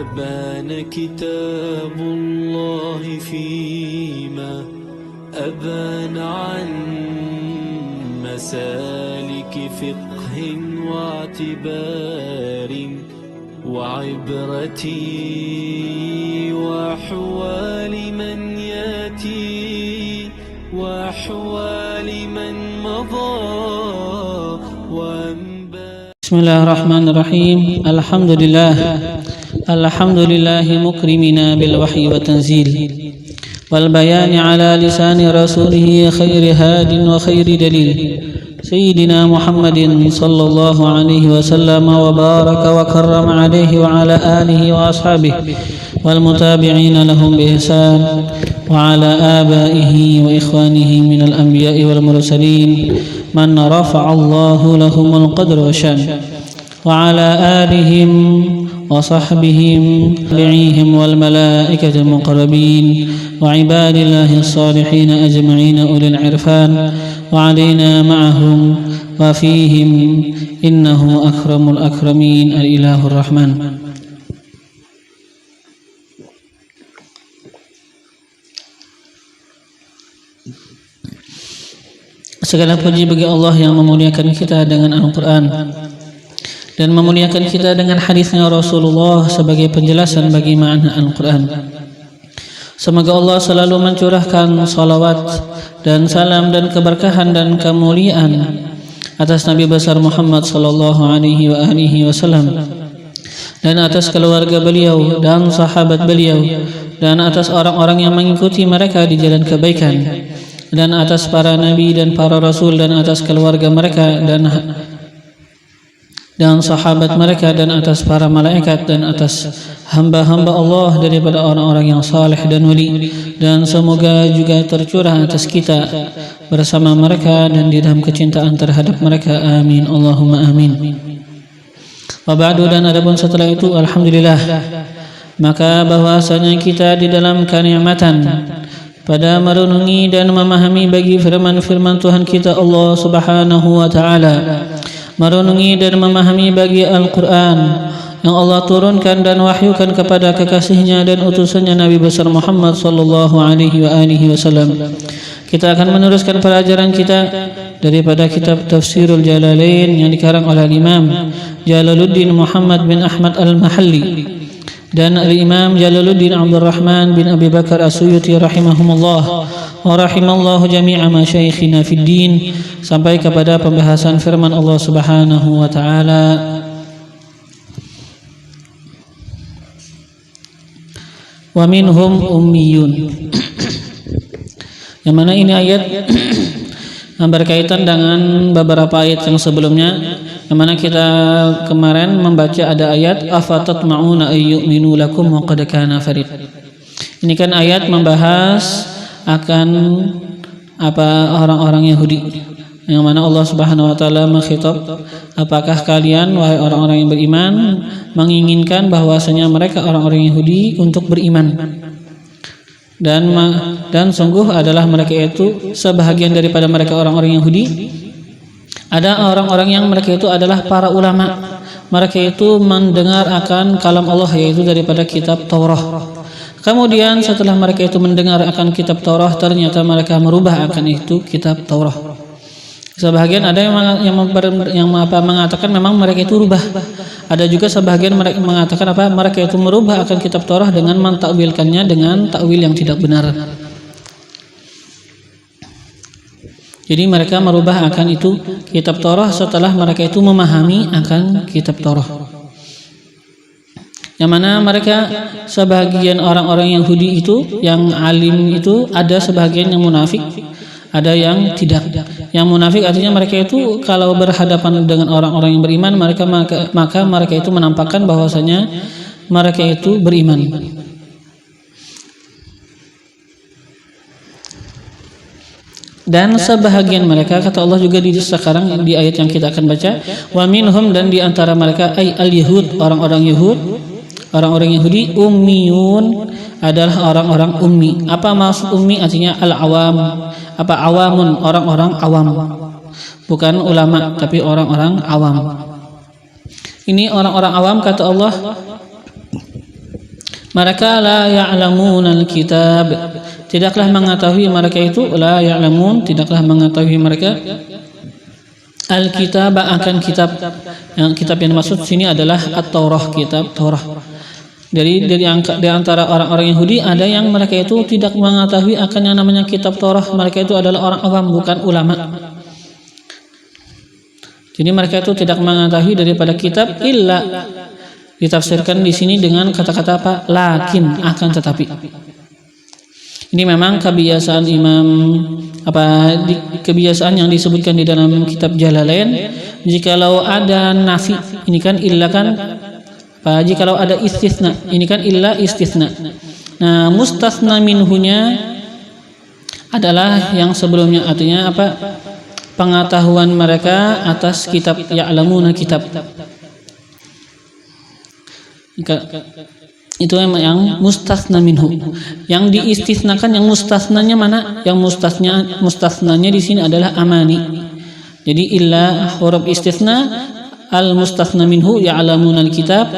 وبان كتاب الله فيما أبان عن مسالك فقه واعتبار وعبرتي وأحوال من ياتي وأحوال من مضى بسم الله الرحمن الرحيم. الحمد لله مكرمنا بالوحي والتنزيل والبيان على لسان رسوله خير هاد وخير دليل سيدنا محمد صلى الله عليه وسلم وبارك وكرم عليه وعلى آله وأصحابه والمتابعين لهم بإحسان وعلى آبائه وإخوانه من الأنبياء والمرسلين من رفع الله لهم القدر والشان وعلى آلهم وصحبهم وتابعيهم والملائكة المقربين وعباد الله الصالحين أجمعين أولي العرفان وعلينا معهم وفيهم إنه أكرم الأكرمين الإله الرحمن. Segala puji bagi Allah yang memuliakan kita dengan Al-Quran dan memuliakan kita dengan hadisnya Rasulullah sebagai penjelasan bagi makna Al-Quran. Semoga Allah selalu mencurahkan salawat dan salam dan keberkahan dan kemuliaan atas Nabi besar Muhammad sallallahu alaihi wasallam dan atas keluarga beliau dan sahabat beliau dan atas orang-orang yang mengikuti mereka di jalan kebaikan dan atas para nabi dan para rasul dan atas keluarga mereka dan sahabat mereka dan atas para malaikat dan atas hamba-hamba Allah daripada orang-orang yang saleh dan wali, dan semoga juga tercurah atas kita bersama mereka dan di dalam kecintaan terhadap mereka. Amin Allahumma amin. Wa ba'du, dan adapun setelah itu, alhamdulillah, maka bahwasanya kita di dalam kenikmatan pada merenungi dan memahami bagi firman-firman Tuhan kita Allah Subhanahu wa taala, merenungi dan memahami bagi Al-Quran yang Allah turunkan dan wahyukan kepada kekasihnya dan utusannya Nabi besar Muhammad sallallahu alaihi wasallam. Kita akan meneruskan pelajaran kita daripada kitab Tafsirul Jalalain yang dikarang oleh Imam Jalaluddin Muhammad bin Ahmad Al-Mahalli dan Al-Imam Jalaluddin Abdul Rahman bin Abi Bakar As-Suyuti rahimahumullah wa rahimallahu jami'a masyayikhina fid din, sampai kepada pembahasan firman Allah Subhanahu wa taala, wa minhum ummiyun, yang mana ini ayat yang berkaitan dengan beberapa ayat yang sebelumnya, yang mana kita kemarin membaca ada ayat afatatma'una ayyu'minu lakum wa qad kana farid. Ini kan ayat membahas akan apa orang-orang Yahudi, yang mana Allah Subhanahu wa taala mengkhitab, apakah kalian wahai orang-orang yang beriman menginginkan bahwasanya mereka orang-orang Yahudi untuk beriman, dan sungguh adalah mereka itu sebahagian daripada mereka orang-orang Yahudi ada orang-orang yang mereka itu adalah para ulama. Mereka itu mendengar akan kalam Allah, yaitu daripada kitab Taurat. Kemudian setelah mereka itu mendengar akan kitab Taurat, ternyata mereka merubah akan itu kitab Taurat. Sebahagian ada yang mengatakan memang mereka itu rubah. Ada juga sebahagian mereka mengatakan mereka itu merubah akan kitab Taurat dengan mentakwilkannya dengan takwil yang tidak benar. Jadi mereka merubah akan itu kitab Taurat setelah mereka itu memahami akan kitab Taurat. Yang mana mereka sebahagian orang-orang Yahudi itu yang alim itu ada sebahagian yang munafik, ada yang tidak. Yang munafik artinya mereka itu kalau berhadapan dengan orang-orang yang beriman, maka mereka itu menampakkan bahwasanya mereka itu beriman. Dan sebahagian mereka, kata Allah juga di sekarang di ayat yang kita akan baca, wa minhum, dan di antara mereka ay al-yahud, orang-orang Yahudi, ummiyun, adalah orang-orang ummi. Apa maksud ummi? Artinya al-awam. Apa awamun? Orang-orang awam. Bukan ulama, tapi orang-orang awam. Ini orang-orang awam, kata Allah, Mereka la ya'lamunal kitab, tidaklah mengetahui mereka itu, la ya'lamun, tidaklah mengetahui mereka al-kitab, akan kitab. Yang kitab yang dimaksud sini adalah at-Taurah, kitab Taurah. Dari antara orang-orang Yahudi ada yang mereka itu tidak mengetahui akan yang namanya kitab Taurah. Mereka itu adalah orang awam, bukan ulama. Jadi mereka itu tidak mengetahui daripada kitab, illa ditafsirkan di sini dengan kata-kata apa? Lakin, akan tetapi. Ini memang kebiasaan kebiasaan yang disebutkan di dalam kitab Jalalain. Jikalau ada nafi, ini kan illa kan, jikalau ada istisna, ini kan illa istisna. Nah, mustasna minhunya adalah yang sebelumnya, artinya apa? Pengetahuan mereka atas kitab, ya'lamuna kitab. Itu yang mustasna minhu. Yang diistisnakan, yang mustasnanya mana? Yang mustasnanya di sini adalah amani. Jadi illa huruf istisna, al mustasna minhu ya'lamuna al-kitab,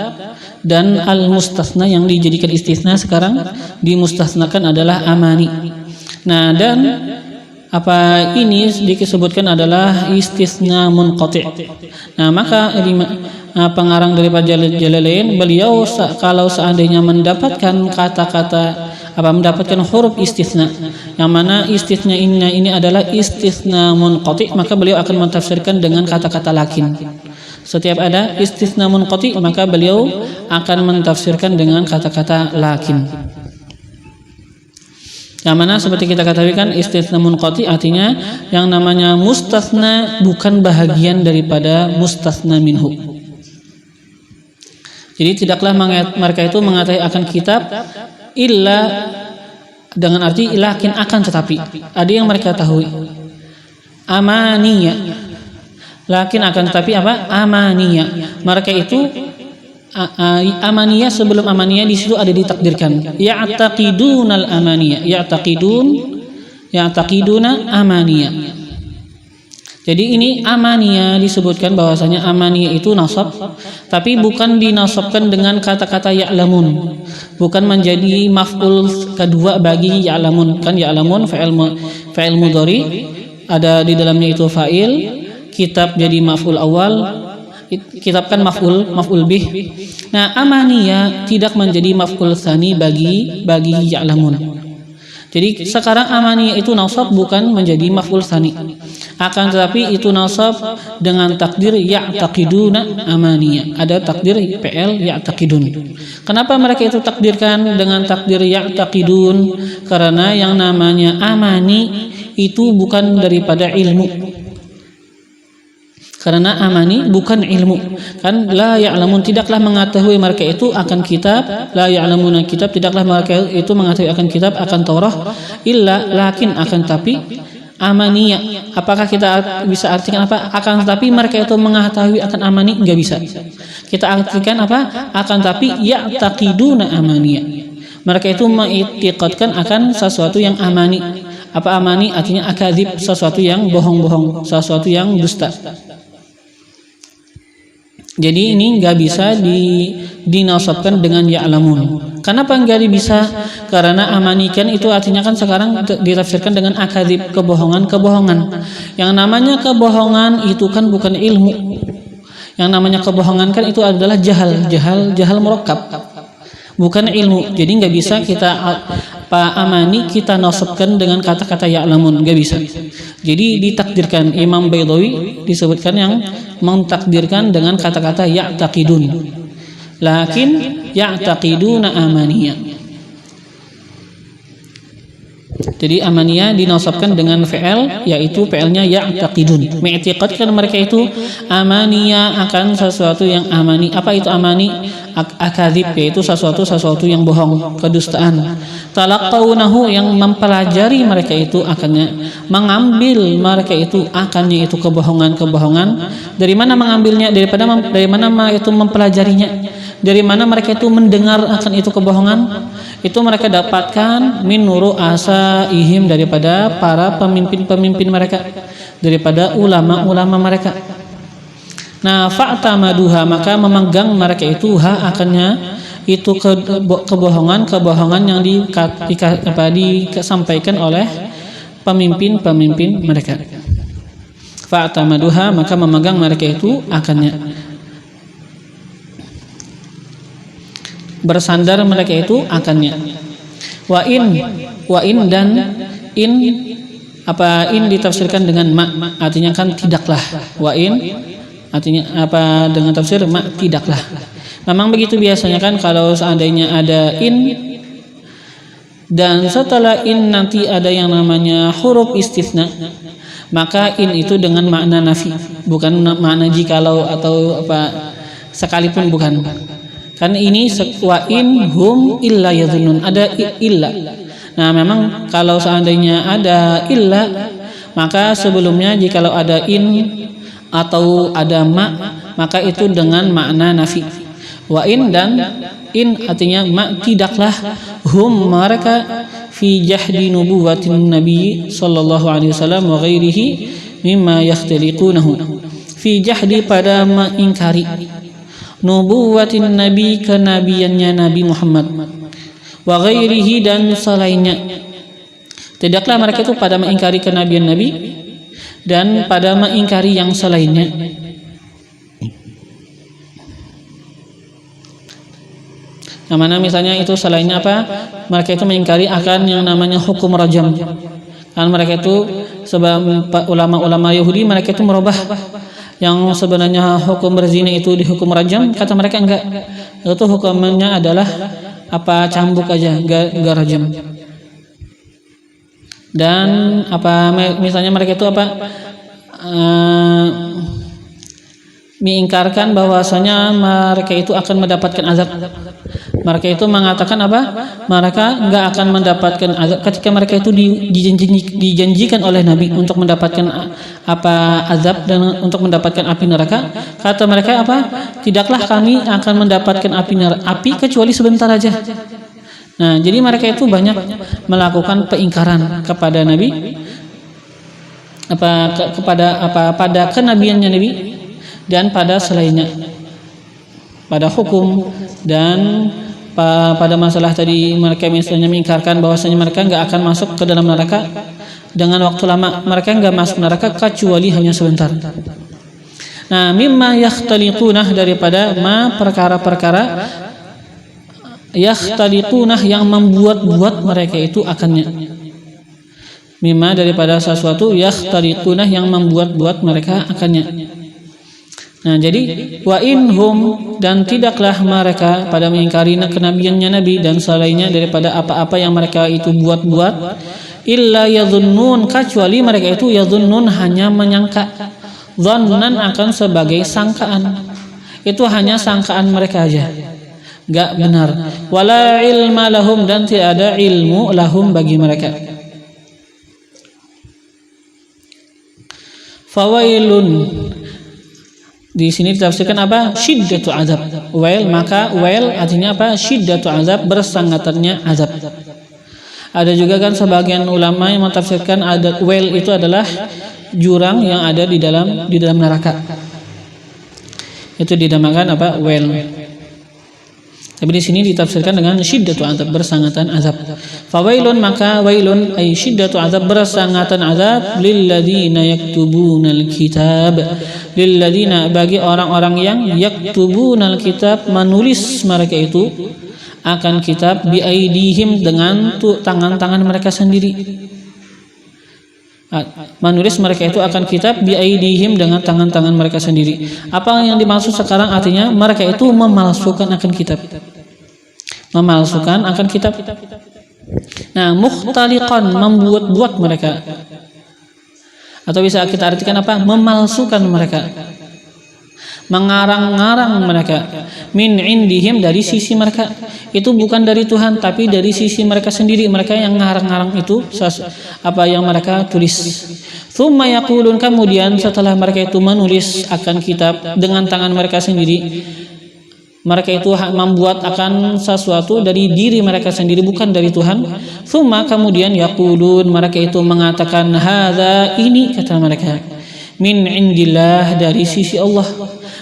dan al mustasna yang dijadikan istisna sekarang dimustasnakan adalah amani. Nah, dan apa ini disebutkan adalah istisna munqati'. Nah, maka pengarang daripada Jalalain, beliau kalau seandainya mendapatkan mendapatkan huruf istisna, yang mana istisna ini adalah istisna munqati', maka beliau akan mentafsirkan dengan kata-kata lakin. Setiap ada istisna munqati', maka beliau akan mentafsirkan dengan kata-kata lakin. Yang mana seperti kita katakan kan, istisna munqati artinya yang namanya mustasna bukan bahagian daripada mustasna minhu. Jadi tidaklah mereka itu mengetahui akan kitab illa dengan arti lakin, akan tetapi. Ada yang mereka tahu amaniya, lakin akan tetapi apa? Amaniya. Mereka itu amaniyah, sebelum amaniyah di situ ada ditakdirkan ya'taqidunal amaniyah, ya'taqiduna amaniyah. Jadi ini amaniyah disebutkan bahwasanya amaniyah itu nasab, tapi bukan dinasabkan dengan kata-kata ya'lamun, bukan menjadi maf'ul kedua bagi ya'lamun. Kan ya'lamun fa'il mudhari, ada di dalamnya itu fa'il, kitab jadi maf'ul awal, kitab kan maf'ul bih. Nah, amaniyah tidak menjadi maf'ul tsani bagi ya'lamun. Jadi sekarang amaniyah itu nasab bukan menjadi maf'ul tsani, akan tetapi itu nasab dengan takdir ya'taqiduna amaniyah. Ada takdir PL ya'taqidun. Kenapa mereka itu takdirkan dengan takdir ya'taqidun? Karena yang namanya amani itu bukan daripada ilmu. Karena amani bukan ilmu. Kan la ya'lamun, tidaklah mengetahui mereka itu akan kitab, la ya'lamuna kitab, tidaklah mereka itu mengetahui akan kitab, akan Taurah, illa lakin, akan tapi amaniyah. Apakah kita bisa artikan apa? Akan tapi mereka itu mengetahui akan amani? Enggak bisa. Kita artikan apa? Akan tapi ya'taqiduna amaniyah. Mereka itu mengiktikadkan akan sesuatu yang amani. Apa amani? Artinya akadzib, sesuatu yang bohong-bohong, sesuatu yang dusta. Jadi ini nggak bisa dinasabkan dengan ya'lamun. Kenapa nggak bisa? Karena amanikan itu artinya kan sekarang ditafsirkan dengan akadzib, kebohongan. Yang namanya kebohongan itu kan bukan ilmu. Yang namanya kebohongan kan itu adalah jahal murakkab, bukan ilmu. Jadi nggak bisa kita amani kita nasabkan dengan kata-kata ya'lamun, nggak bisa. Jadi ditakdirkan, Imam Baydawi disebutkan yang mentakdirkan dengan kata-kata ya'taqidun, lakin ya'taqiduna amaniyah. Jadi amaniyah dinasabkan dengan fi'il, yaitu fi'ilnya ya'taqidun, mengiktikadkan mereka itu amaniyah akan sesuatu yang amani. Apa itu amani? Akadzib, yaitu sesuatu yang bohong, kedustaan. Talaqqawnahu, yang mempelajari mereka itu akannya, mengambil mereka itu akannya itu kebohongan. Dari mana mengambilnya? Dari mana mereka itu mempelajarinya? Dari mana mereka itu mendengar akan itu kebohongan? Itu mereka dapatkan min ru'asaihim, daripada para pemimpin mereka, daripada ulama mereka. Nah, fa'tamaduha, maka memegang mereka itu akannya itu kebohongan yang disampaikan oleh pemimpin mereka. Fa'tamaduha, maka memegang mereka itu akannya. Bersandar mereka itu akannya. Wa in dan in ditafsirkan dengan ma, artinya kan tidaklah. Wa in artinya apa dengan tafsir ma, tidaklah. Memang begitu biasanya kan, kalau seandainya ada in dan setelah in nanti ada yang namanya huruf istisna, maka in itu dengan makna nafi, bukan makna jikalau atau apa sekalipun, bukan. Karena ini wa in hum illa yadhunnun, ada illa. Nah, memang kalau seandainya ada illa, maka sebelumnya jikalau ada in atau ada ma, maka itu dengan makna nafi. Wa in dan in artinya ma, tidaklah, hum mereka, fi jahdi nubuwatin nabi sallallahu alaihi wasallam wa ghairihi mimma yakhtaliqunahu, fi jahdi pada mengingkari nubuwatin nabi, kenabiannya Nabi Muhammad, wa ghairihi dan selainnya. Tidaklah mereka itu pada mengingkari kenabian Nabi dan pada mengingkari yang selainnya. Yang mana misalnya itu selainnya apa? Mereka itu mengingkari akan yang namanya hukum rajam. Kan mereka itu sebab ulama-ulama Yahudi, mereka itu merubah yang sebenarnya hukum berzina itu dihukum rajam, kata mereka enggak. Itu hukumnya adalah apa, cambuk aja, enggak rajam. Dan apa misalnya mereka itu apa? Mengingkarkan bahwasanya mereka itu akan mendapatkan azab. Mereka itu mengatakan apa? Mereka enggak akan mendapatkan azab ketika mereka itu dijanjikan oleh Nabi untuk mendapatkan apa azab dan untuk mendapatkan api neraka. Kata mereka apa? Tidaklah kami akan mendapatkan api kecuali sebentar aja. Nah, jadi mereka itu banyak melakukan peingkaran kepada Nabi, pada kenabiannya Nabi dan pada selainnya, pada hukum dan pada masalah tadi. Mereka misalnya mengingkarkan bahwasanya mereka enggak akan masuk ke dalam neraka dengan waktu lama, mereka enggak masuk neraka kecuali hanya sebentar. Nah, mimma yakhtaliqunah, daripada ma perkara-perkara yakhtaliqunah yang membuat-buat mereka itu akannya. Mimma daripada sesuatu, yakhtaliqunah yang membuat-buat mereka akannya. Nah, jadi wa inhum dan tidaklah mereka pada mengingkari kenabiannya Nabi dan selainnya daripada apa-apa yang mereka itu buat-buat, illa yadhunnun, kecuali mereka itu yadhunnun hanya menyangka, dhannan akan sebagai sangkaan. Itu hanya sangkaan mereka aja, enggak benar. Wala ilma lahum, dan tidak ada ilmu lahum bagi mereka. Fawailun, di sini ditafsirkan apa? Syiddatu azab. Wail, maka wail artinya apa? Syiddatu azab, bersangatannya azab. Ada juga kan sebagian ulama yang mentafsirkan ada wail itu adalah jurang yang ada di dalam neraka. Itu dinamakan apa? Wail. Tapi di sini ditafsirkan dengan syiddatu azab, bersangatan azab. Fawailun, maka wailun ay syiddatu azab, bersangatan azab, lilladzina yaktubunal kitab, lilladzina, bagi orang-orang yang yaktubunal kitab, menulis mereka itu akan kitab, biaidihim, dengan tangan-tangan mereka sendiri. Menulis mereka itu akan kitab biaidihim, dengan tangan-tangan mereka sendiri. Apa yang dimaksud sekarang? Artinya mereka itu memalsukan akan kitab, memalsukan akan kitab. Nah, mukhtaliqan, membuat-buat mereka, atau bisa kita artikan apa? Memalsukan mereka, mengarang-ngarang mereka, min indihim, dari sisi mereka. Itu bukan dari Tuhan, tapi dari sisi mereka sendiri. Mereka yang ngarang-ngarang itu apa yang mereka tulis. Tsumma yaqulun, kemudian setelah mereka itu menulis akan kitab dengan tangan mereka sendiri, mereka itu membuat akan sesuatu dari diri mereka sendiri, bukan dari Tuhan. Tsumma, kemudian yaqulun, mereka itu mengatakan, hadza, ini, kata mereka, min indillah, dari sisi Allah.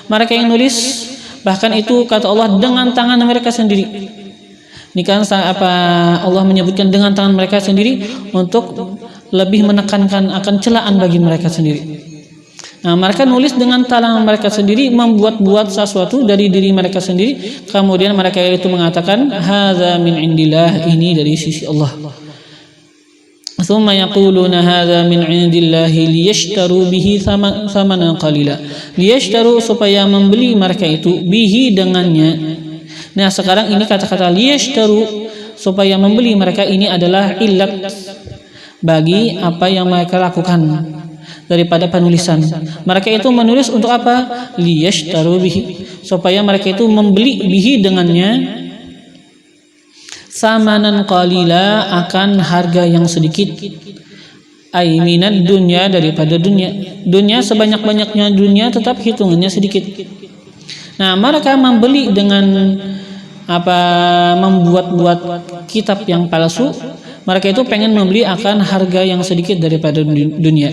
Mereka yang nulis Bahkan itu kata Allah dengan tangan mereka sendiri. Ini kan Allah menyebutkan dengan tangan mereka sendiri untuk lebih menekankan akan celaan bagi mereka sendiri. Nah, mereka nulis dengan tangan mereka sendiri, membuat-buat sesuatu dari diri mereka sendiri, kemudian mereka itu mengatakan hadza min indillah, ini dari sisi Allah. Tsumma yaquluna hadza min indillahi liyashtaru bihi thamanan qalila. Liyashtaru, supaya membeli mereka itu bihi dengannya. Nah, sekarang ini kata-kata liyashtaru, supaya membeli mereka, ini adalah illat bagi apa yang mereka lakukan daripada penulisan. Mereka itu menulis untuk apa? Liyashtaru bihi, supaya mereka itu membeli bihi dengannya samanan qalila, akan harga yang sedikit. Ai minad dunya, daripada dunia. Dunia sebanyak-banyaknya dunia tetap hitungannya sedikit. Nah, mereka membeli dengan membuat-buat kitab yang palsu. Mereka itu pengen membeli akan harga yang sedikit daripada dunia,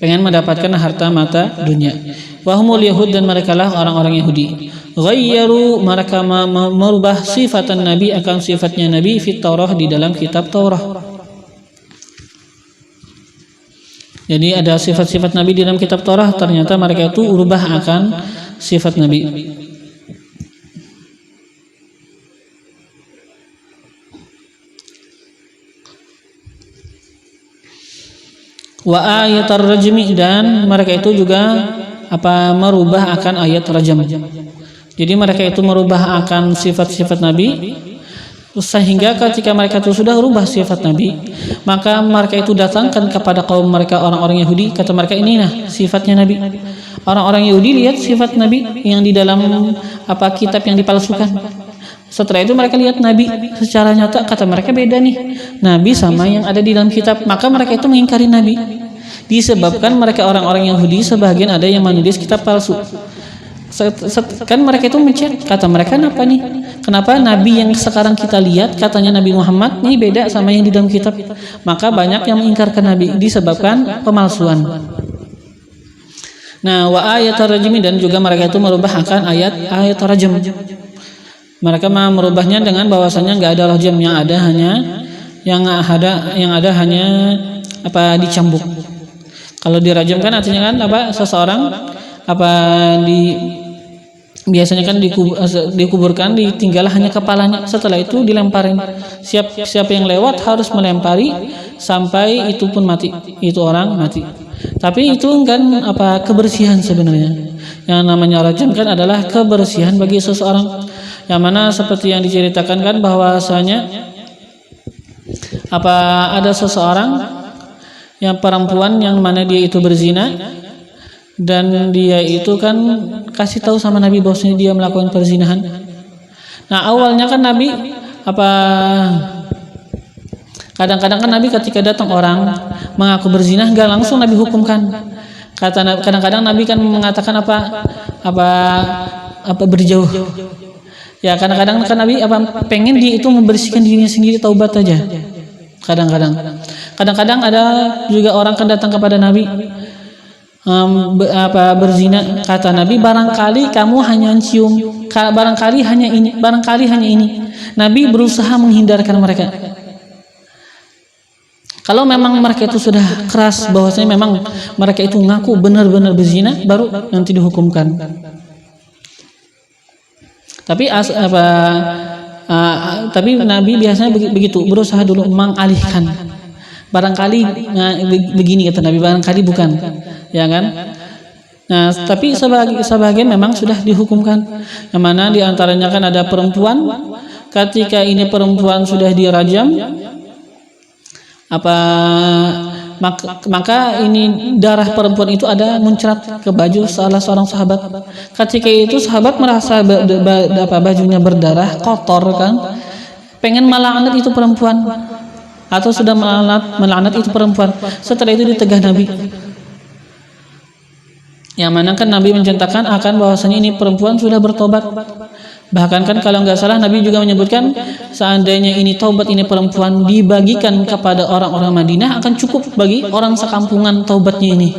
pengen mendapatkan harta mata dunia. Wahumul Yahud, dan mereka lah orang-orang Yahudi. Ghayyaru, mereka merubah sifatan Nabi, akan sifatnya Nabi, fit Taurah, di dalam kitab Taurah. Jadi ada sifat-sifat Nabi di dalam kitab Taurah, ternyata mereka itu ubah akan sifat Nabi. Wa ayatar rajmi, dan mereka itu juga merubah akan ayat rajam. Jadi mereka itu merubah akan sifat-sifat Nabi, sehingga ketika mereka itu sudah rubah sifat Nabi, maka mereka itu datangkan kepada kaum mereka, orang-orang Yahudi, kata mereka, ini nah sifatnya Nabi. Orang-orang Yahudi lihat sifat Nabi yang di dalam kitab yang dipalsukan. Setelah itu mereka lihat Nabi secara nyata, kata mereka beda nih Nabi sama yang ada di dalam kitab. Maka mereka itu mengingkari Nabi, disebabkan mereka orang-orang Yahudi sebagian ada yang menulis kitab palsu. Kan mereka itu mencet, kata mereka, kenapa nih? Kenapa Nabi yang sekarang kita lihat katanya Nabi Muhammad ini beda sama yang di dalam kitab? Maka banyak yang mengingkarkan Nabi disebabkan pemalsuan. Nah, wa ayat rajmi, dan juga mereka itu merubah akan ayat rajam. Mereka merubahnya dengan bahwasanya nggak ada rajam, yang ada hanya dicambuk. Kalau dirajam kan artinya kan seseorang biasanya kan dikuburkan, ditinggal hanya kepalanya, setelah itu dilemparin. Siapa yang lewat harus melempari sampai itu pun mati, itu orang mati. Tapi itu kan kebersihan sebenarnya. Yang namanya rajam kan adalah kebersihan bagi seseorang, yang mana seperti yang diceritakan kan bahwasanya ada seseorang yang perempuan yang mana dia itu berzina, dan dia itu kan kasih tahu sama Nabi bahwasanya dia melakukan perzinahan. Nah, awalnya kan Nabi kadang-kadang kan Nabi ketika datang orang mengaku berzina, enggak langsung Nabi hukumkan. Kadang-kadang Nabi kan mengatakan berjauh. Ya, kadang-kadang kan Nabi pengen dia itu membersihkan dirinya sendiri, taubat aja. Kadang-kadang ada juga orang kan datang kepada Nabi berzina, kata Nabi, barangkali kamu hanya cium, barangkali hanya ini. Nabi berusaha menghindarkan mereka. Kalau memang mereka itu sudah keras bahwasanya memang mereka itu ngaku benar-benar berzina, baru nanti dihukumkan. Tapi Nabi biasanya begitu, berusaha dulu mengalihkan. Barangkali begini kata Nabi, barangkali bukan, ya kan? Nah, tapi sebagian memang sudah dihukumkan. Yang mana diantaranya kan ada perempuan, ketika ini perempuan sudah dirajam, maka ini darah perempuan itu ada muncrat ke baju salah seorang sahabat. Ketika itu sahabat merasa bajunya berdarah, kotor kan, pengen melaknat itu perempuan, atau sudah melaknat itu perempuan. Setelah itu ditegah Nabi, yang mana kan Nabi menceritakan akan bahwasanya ini perempuan sudah bertobat. Bahkan kan kalau nggak salah Nabi juga menyebutkan seandainya ini taubat ini perempuan dibagikan kepada orang-orang Madinah akan cukup bagi orang sekampungan taubatnya ini.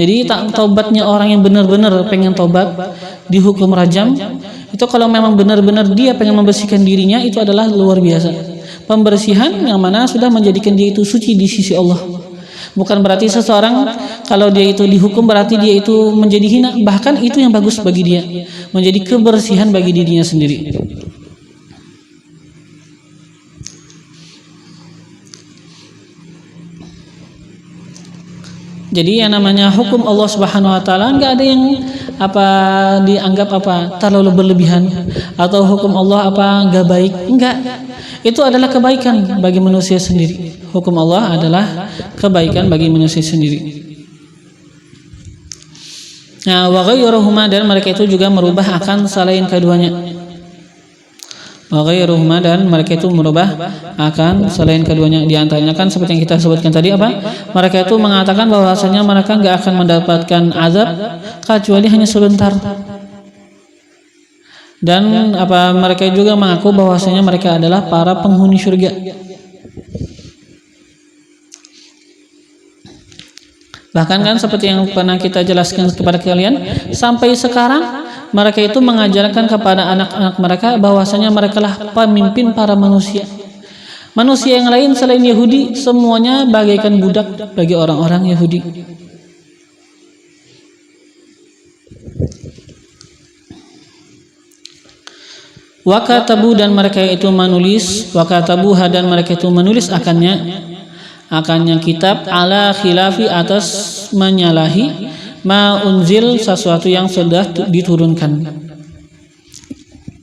Jadi taubatnya orang yang benar-benar pengen taubat dihukum rajam, itu kalau memang benar-benar dia pengen membersihkan dirinya, itu adalah luar biasa. Pembersihan yang mana sudah menjadikan dia itu suci di sisi Allah. Bukan berarti seseorang kalau dia itu dihukum berarti dia itu menjadi hina, bahkan itu yang bagus bagi dia, menjadi kebersihan bagi dirinya sendiri. Jadi yang namanya hukum Allah Subhanahu wa taala enggak ada yang dianggap terlalu berlebihan, atau hukum Allah enggak baik, enggak. Itu adalah kebaikan bagi manusia sendiri. Hukum Allah adalah kebaikan bagi manusia sendiri. Nah, wa ghayruhuma, dan mereka itu juga merubah akan selain keduanya. Wa ghayruhuma, dan mereka itu merubah akan selain keduanya. Di antaranya kan seperti yang kita sebutkan tadi mereka itu mengatakan bahwasanya mereka enggak akan mendapatkan azab kecuali hanya sebentar. Dan mereka juga mengaku bahwasanya mereka adalah para penghuni surga. Bahkan kan seperti yang pernah kita jelaskan kepada kalian, sampai sekarang mereka itu mengajarkan kepada anak-anak mereka bahwasanya mereka lah pemimpin para manusia. Manusia yang lain selain Yahudi semuanya bagaikan budak bagi orang-orang Yahudi. Wakatabu, dan mereka itu menulis, wakatabuha, dan mereka itu menulis akannya kitab ala khilafi, atas menyalahi ma unzil, sesuatu yang sudah diturunkan.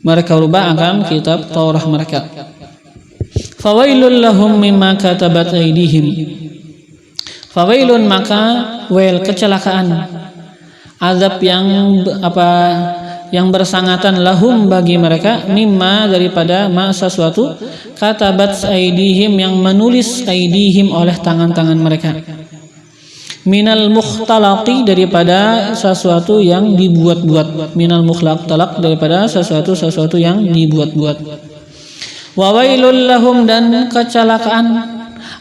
Mereka rubah akan kitab Taurat mereka. Fawailul lahum mimma katabat aydihim. Fawailun, maka kecelakaan, azab yang bersangatan lahum bagi mereka, mimma, daripada sesuatu katabat aydihim, yang menulis aydihim oleh tangan-tangan mereka, minal mukhtalaqi, daripada sesuatu yang dibuat-buat, minal mukhtalaq, daripada sesuatu yang dibuat-buat. Wa wailul lahum, dan kecelakaan,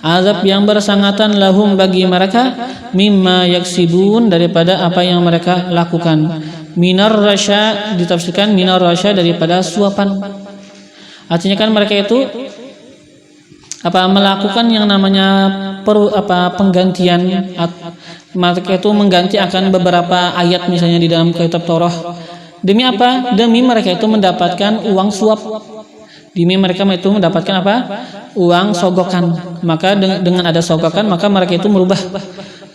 azab yang bersangatan lahum bagi mereka, mimma yaksibun, daripada apa yang mereka lakukan. Minar rasya, ditafsirkan minar rasya, daripada suapan. Artinya kan mereka itu melakukan yang namanya penggantian. Mereka itu mengganti akan beberapa ayat misalnya di dalam kitab Taurat. Demi apa? Demi mereka itu mendapatkan uang suap. Demi mereka itu mendapatkan uang sogokan. Maka dengan ada sogokan, maka mereka itu merubah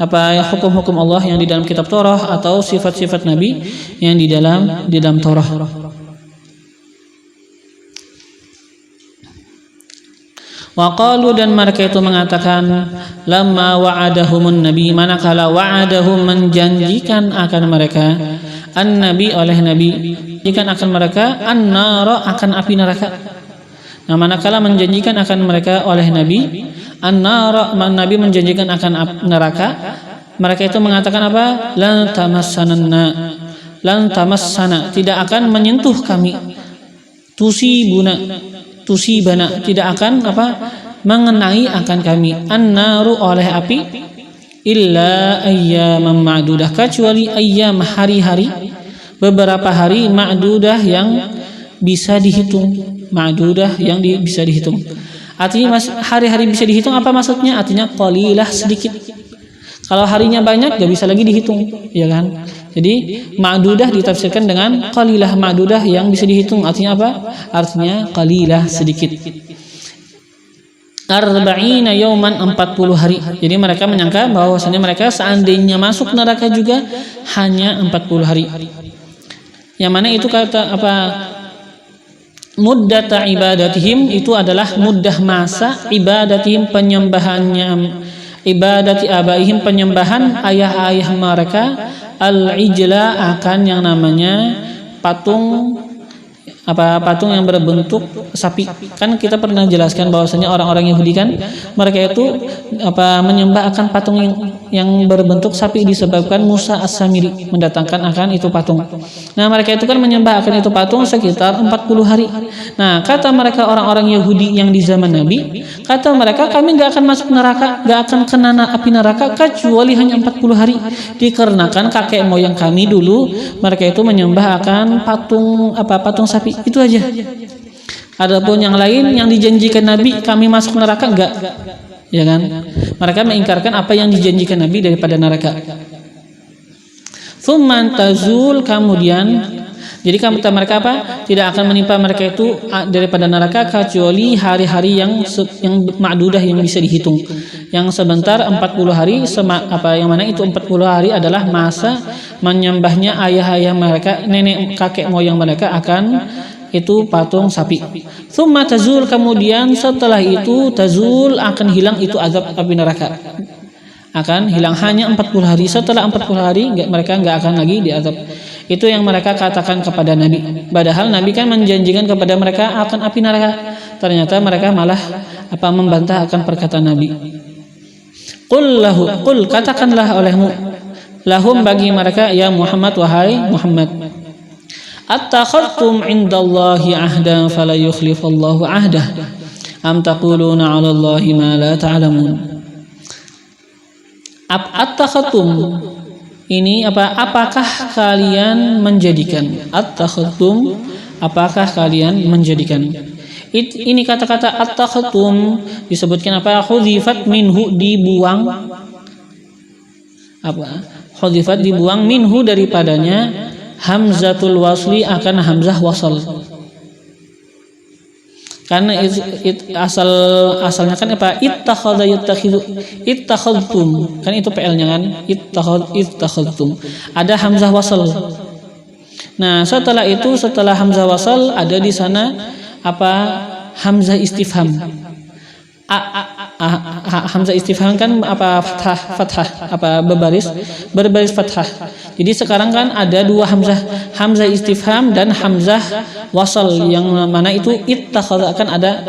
hukum-hukum Allah yang di dalam kitab Taurat, atau sifat-sifat Nabi yang di dalam Taurat. Wa qalu, dan mereka itu mengatakan, lamma wa'adahumun nabi, manakala wa'adahum, menjanjikan akan mereka, an-nabi, oleh nabi, menjanjikan akan mereka, an-nara, akan api neraka. Nah, manakala menjanjikan akan mereka oleh nabi, an-nara, nabi menjanjikan akan neraka, mereka itu mengatakan lan tamassana, tidak akan menyentuh kami, tusibana, tidak akan mengenai akan kami, an-naru, oleh api, illa ayyaman ma'dudah, kecuali ayyam, hari-hari, beberapa hari, ma'dudah, yang bisa dihitung, ma'dudah, yang bisa dihitung. Artinya hari-hari bisa dihitung, apa maksudnya? Artinya qalilah, sedikit. Kalau harinya banyak gak bisa lagi dihitung, ya kan? Jadi ma'dudah ditafsirkan dengan qalilah, ma'dudah yang bisa dihitung. Artinya apa? Artinya qalilah, sedikit. Arba'ina yauman, 40 hari. Jadi mereka menyangka bahwasanya mereka seandainya masuk neraka juga hanya 40 hari. Yang mana itu kata muddata ibadatihim, itu adalah muddah masa ibadatihim, penyembahannya, ibadati abaihim, penyembahan ayah-ayah mereka, al-ijla, akan yang namanya patung patung yang berbentuk sapi. Kan kita pernah jelaskan bahwasanya orang-orang Yahudi kan mereka itu menyembah akan patung yang berbentuk sapi disebabkan Musa As-Samiri mendatangkan akan itu patung. Nah, mereka itu kan menyembah akan itu patung sekitar 40 hari. Nah, kata mereka orang-orang Yahudi yang di zaman Nabi, kata mereka kami enggak akan masuk neraka, enggak akan kena api neraka kecuali hanya 40 hari. Dikarenakan kakek moyang kami dulu mereka itu menyembah akan patung sapi. Itu aja. Adapun yang lain yang dijanjikan Nabi kami masuk neraka enggak, ya kan? Mereka mengingkarkan apa yang dijanjikan Nabi daripada neraka. Tsumman tazul, kemudian jadi kata mereka apa? Tidak akan menimpa mereka itu daripada neraka kecuali hari-hari yang ma'dudah yang bisa dihitung. Yang sebentar 40 hari yang mana itu 40 hari adalah masa menyembahnya ayah-ayah mereka, nenek kakek moyang mereka akan itu patung sapi. Tsumma tazul, kemudian setelah itu tazul akan hilang itu azab api neraka. Akan hilang hanya 40 hari. Setelah 40 hari mereka enggak akan lagi diazab. Itu yang mereka katakan kepada Nabi. Padahal Nabi kan menjanjikan kepada mereka akan api neraka. Ternyata mereka malah membantah akan perkataan Nabi. Qul katakanlah olehmu lahum bagi mereka ya Muhammad, wahai Muhammad, attakhadtum indallahi ahdan fala yukhlifallahu ahdah am taquluna 'ala Allahi ma la ta'lamun. Attakhadtum ini apakah kalian menjadikan? Attakhadtum, apakah kalian menjadikan? Ini kata-kata attakhadtum disebutkan khudhifat minhu, dibuang. Khudhifat dibuang minhu daripadanya hamzatul wasli akan hamzah wasal. Karena asalnya kan ittakhadha yattakhidhu, ittakhadtum kan itu PL-nya kan, ittakhadtum ada hamzah wasal. Nah, setelah itu setelah hamzah wasal ada di sana hamzah istifham. Hamzah istifham kan fathah berbaris fathah. Jadi sekarang kan ada dua hamzah istifham dan hamzah wasal, yang mana itu ittakhadha akan ada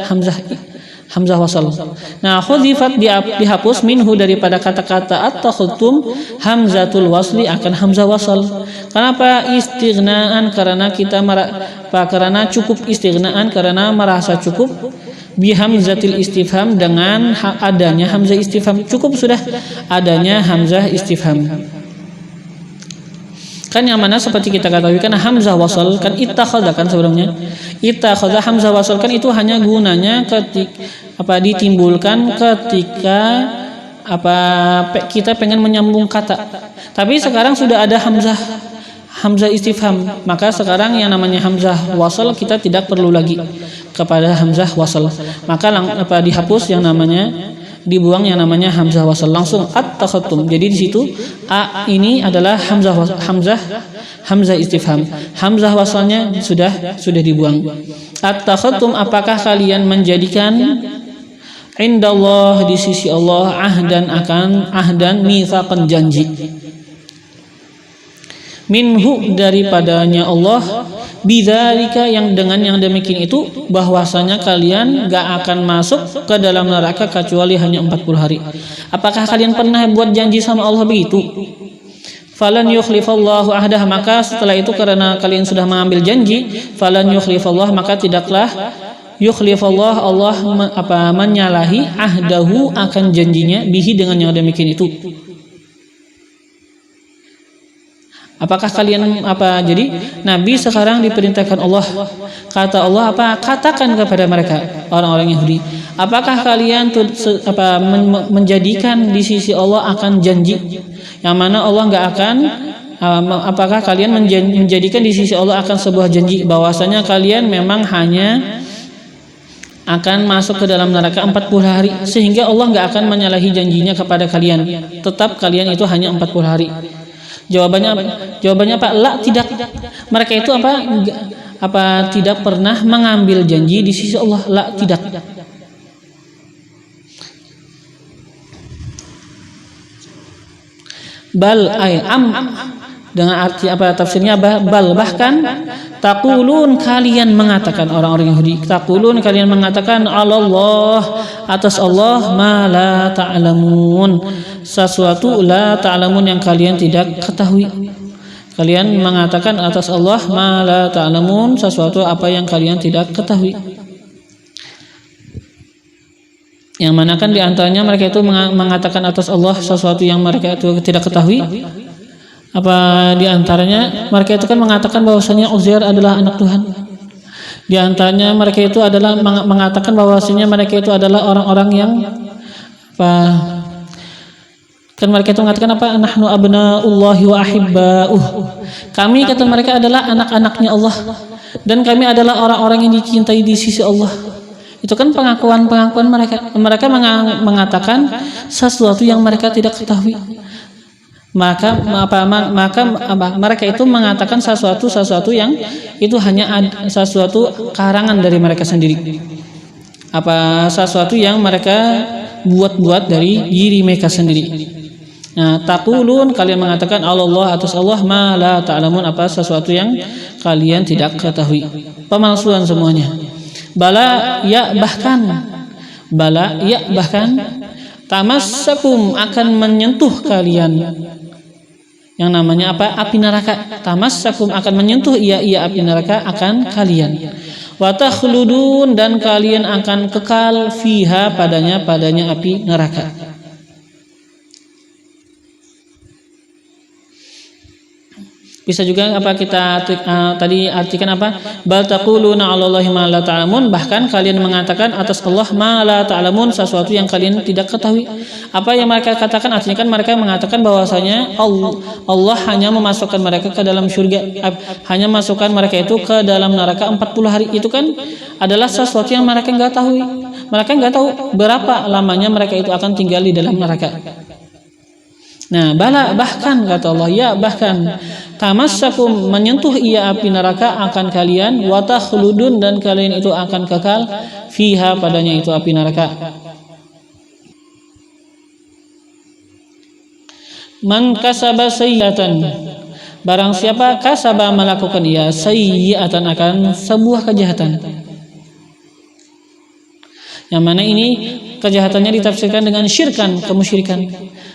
hamzah wasal. Nah, khudhifat dihapus minhu daripada kata-kata attakhadtum hamzatul wasli akan hamzah wasal. Kenapa? Istighnaan, karena karena cukup istighnaan, karena merasa cukup bihamzatil istifham, dengan adanya hamzah istifham. Cukup sudah adanya hamzah istifham. Kan yang mana seperti kita ketahui kan hamzah wasal kan ittakhadha kan sebelumnya. Ittakhadha hamzah wasal kan itu hanya gunanya ketika ditimbulkan ketika kita pengen menyambung kata. Tapi sekarang sudah ada hamzah istifham, maka sekarang yang namanya hamzah wasal kita tidak perlu lagi kepada hamzah wasal, maka dihapus yang namanya, dibuang yang namanya hamzah wasal, langsung attakhadtum. Jadi di situ ini adalah hamzah istifham, hamzah wasalnya sudah dibuang. Attakhadtum, apakah kalian menjadikan indallah di sisi Allah ahdan mitsaqan janji, minhu daripadanya Allah, bidzalika yang dengan yang demikian itu bahwasanya kalian gak akan masuk ke dalam neraka kecuali hanya 40 hari. Apakah kalian pernah buat janji sama Allah begitu? Falan yukhlifallahu ahdah, maka setelah itu karena kalian sudah mengambil janji, falan yukhlifallah, maka tidaklah yukhlifallah Allah menyalahi ahdahu akan janjinya, bihi dengan yang demikian itu. Apakah kalian jadi Nabi sekarang diperintahkan Allah, kata Allah katakan kepada mereka orang-orang Yahudi, apakah kalian menjadikan di sisi Allah akan janji yang mana Allah enggak akan, apakah kalian menjadikan di sisi Allah akan sebuah janji bahwasanya kalian memang hanya akan masuk ke dalam neraka 40 hari, sehingga Allah enggak akan menyalahi janjinya kepada kalian, tetap kalian itu hanya 40 hari. Jawabannya La, tidak. Mereka itu tidak pernah mengambil janji di sisi Allah. La, tidak. Bal Dengan arti apa tafsirnya? Bal bahkan taqulun kalian mengatakan, orang-orang Yahudi, taqulun kalian mengatakan Allah atas Allah ma la ta'lamun, sesuatu la ta'lamun yang kalian tidak ketahui. Kalian mengatakan atas Allah ma la ta'lamun, sesuatu apa yang kalian tidak ketahui. Yang mana kan diantaranya mereka itu mengatakan atas Allah sesuatu yang mereka itu tidak ketahui. Apa diantaranya mereka itu kan mengatakan bahwasanya Uzair adalah anak Tuhan. Di antaranya mereka itu adalah mengatakan bahwasanya mereka itu adalah orang-orang yang apa? Kan mereka itu mengatakan apa? Nahnu abnaullahi wa ahibba'uh. Kami, kata mereka, adalah anak-anaknya Allah dan kami adalah orang-orang yang dicintai di sisi Allah. Itu kan pengakuan-pengakuan mereka. Mereka mengatakan sesuatu yang mereka tidak ketahui. Maka mereka itu mengatakan sesuatu yang itu hanya sesuatu karangan dari mereka sendiri. Apa sesuatu yang mereka buat-buat dari diri mereka sendiri. Nah, taqulun kalian mengatakan Allah atas Allah ma la ta'lamun, apa sesuatu yang kalian tidak ketahui. Pemalsuan semuanya. Bala ya bahkan tamassakum akan menyentuh kalian yang namanya apa? Api neraka. Tamassakum akan menyentuh api neraka akan kalian. Wa takhludun dan kalian akan kekal fiha padanya api neraka. Bisa juga apa kita tadi artikan apa? Bal taquluna 'alallahi ma la ta'lamun, bahkan kalian mengatakan atas Allah ma la ta'lamun, sesuatu yang kalian tidak ketahui. Apa yang mereka katakan artinya kan mereka mengatakan bahwasanya Allah hanya memasukkan mereka ke dalam surga, hanya masukkan mereka itu ke dalam neraka 40 hari. Itu kan adalah sesuatu yang mereka enggak tahu. Mereka enggak tahu berapa lamanya mereka itu akan tinggal di dalam neraka. Nah, bala bahkan kata Allah, ya bahkan tamassakum menyentuh api neraka akan kalian, wa takhludun dan kalian itu akan kekal fiha padanya itu api neraka. Man kasaba sayyi'atan, barang siapa kasaba melakukan sayyi'atan akan sebuah kejahatan. Yang mana ini kejahatannya ditafsirkan dengan syirkan, kemusyrikan.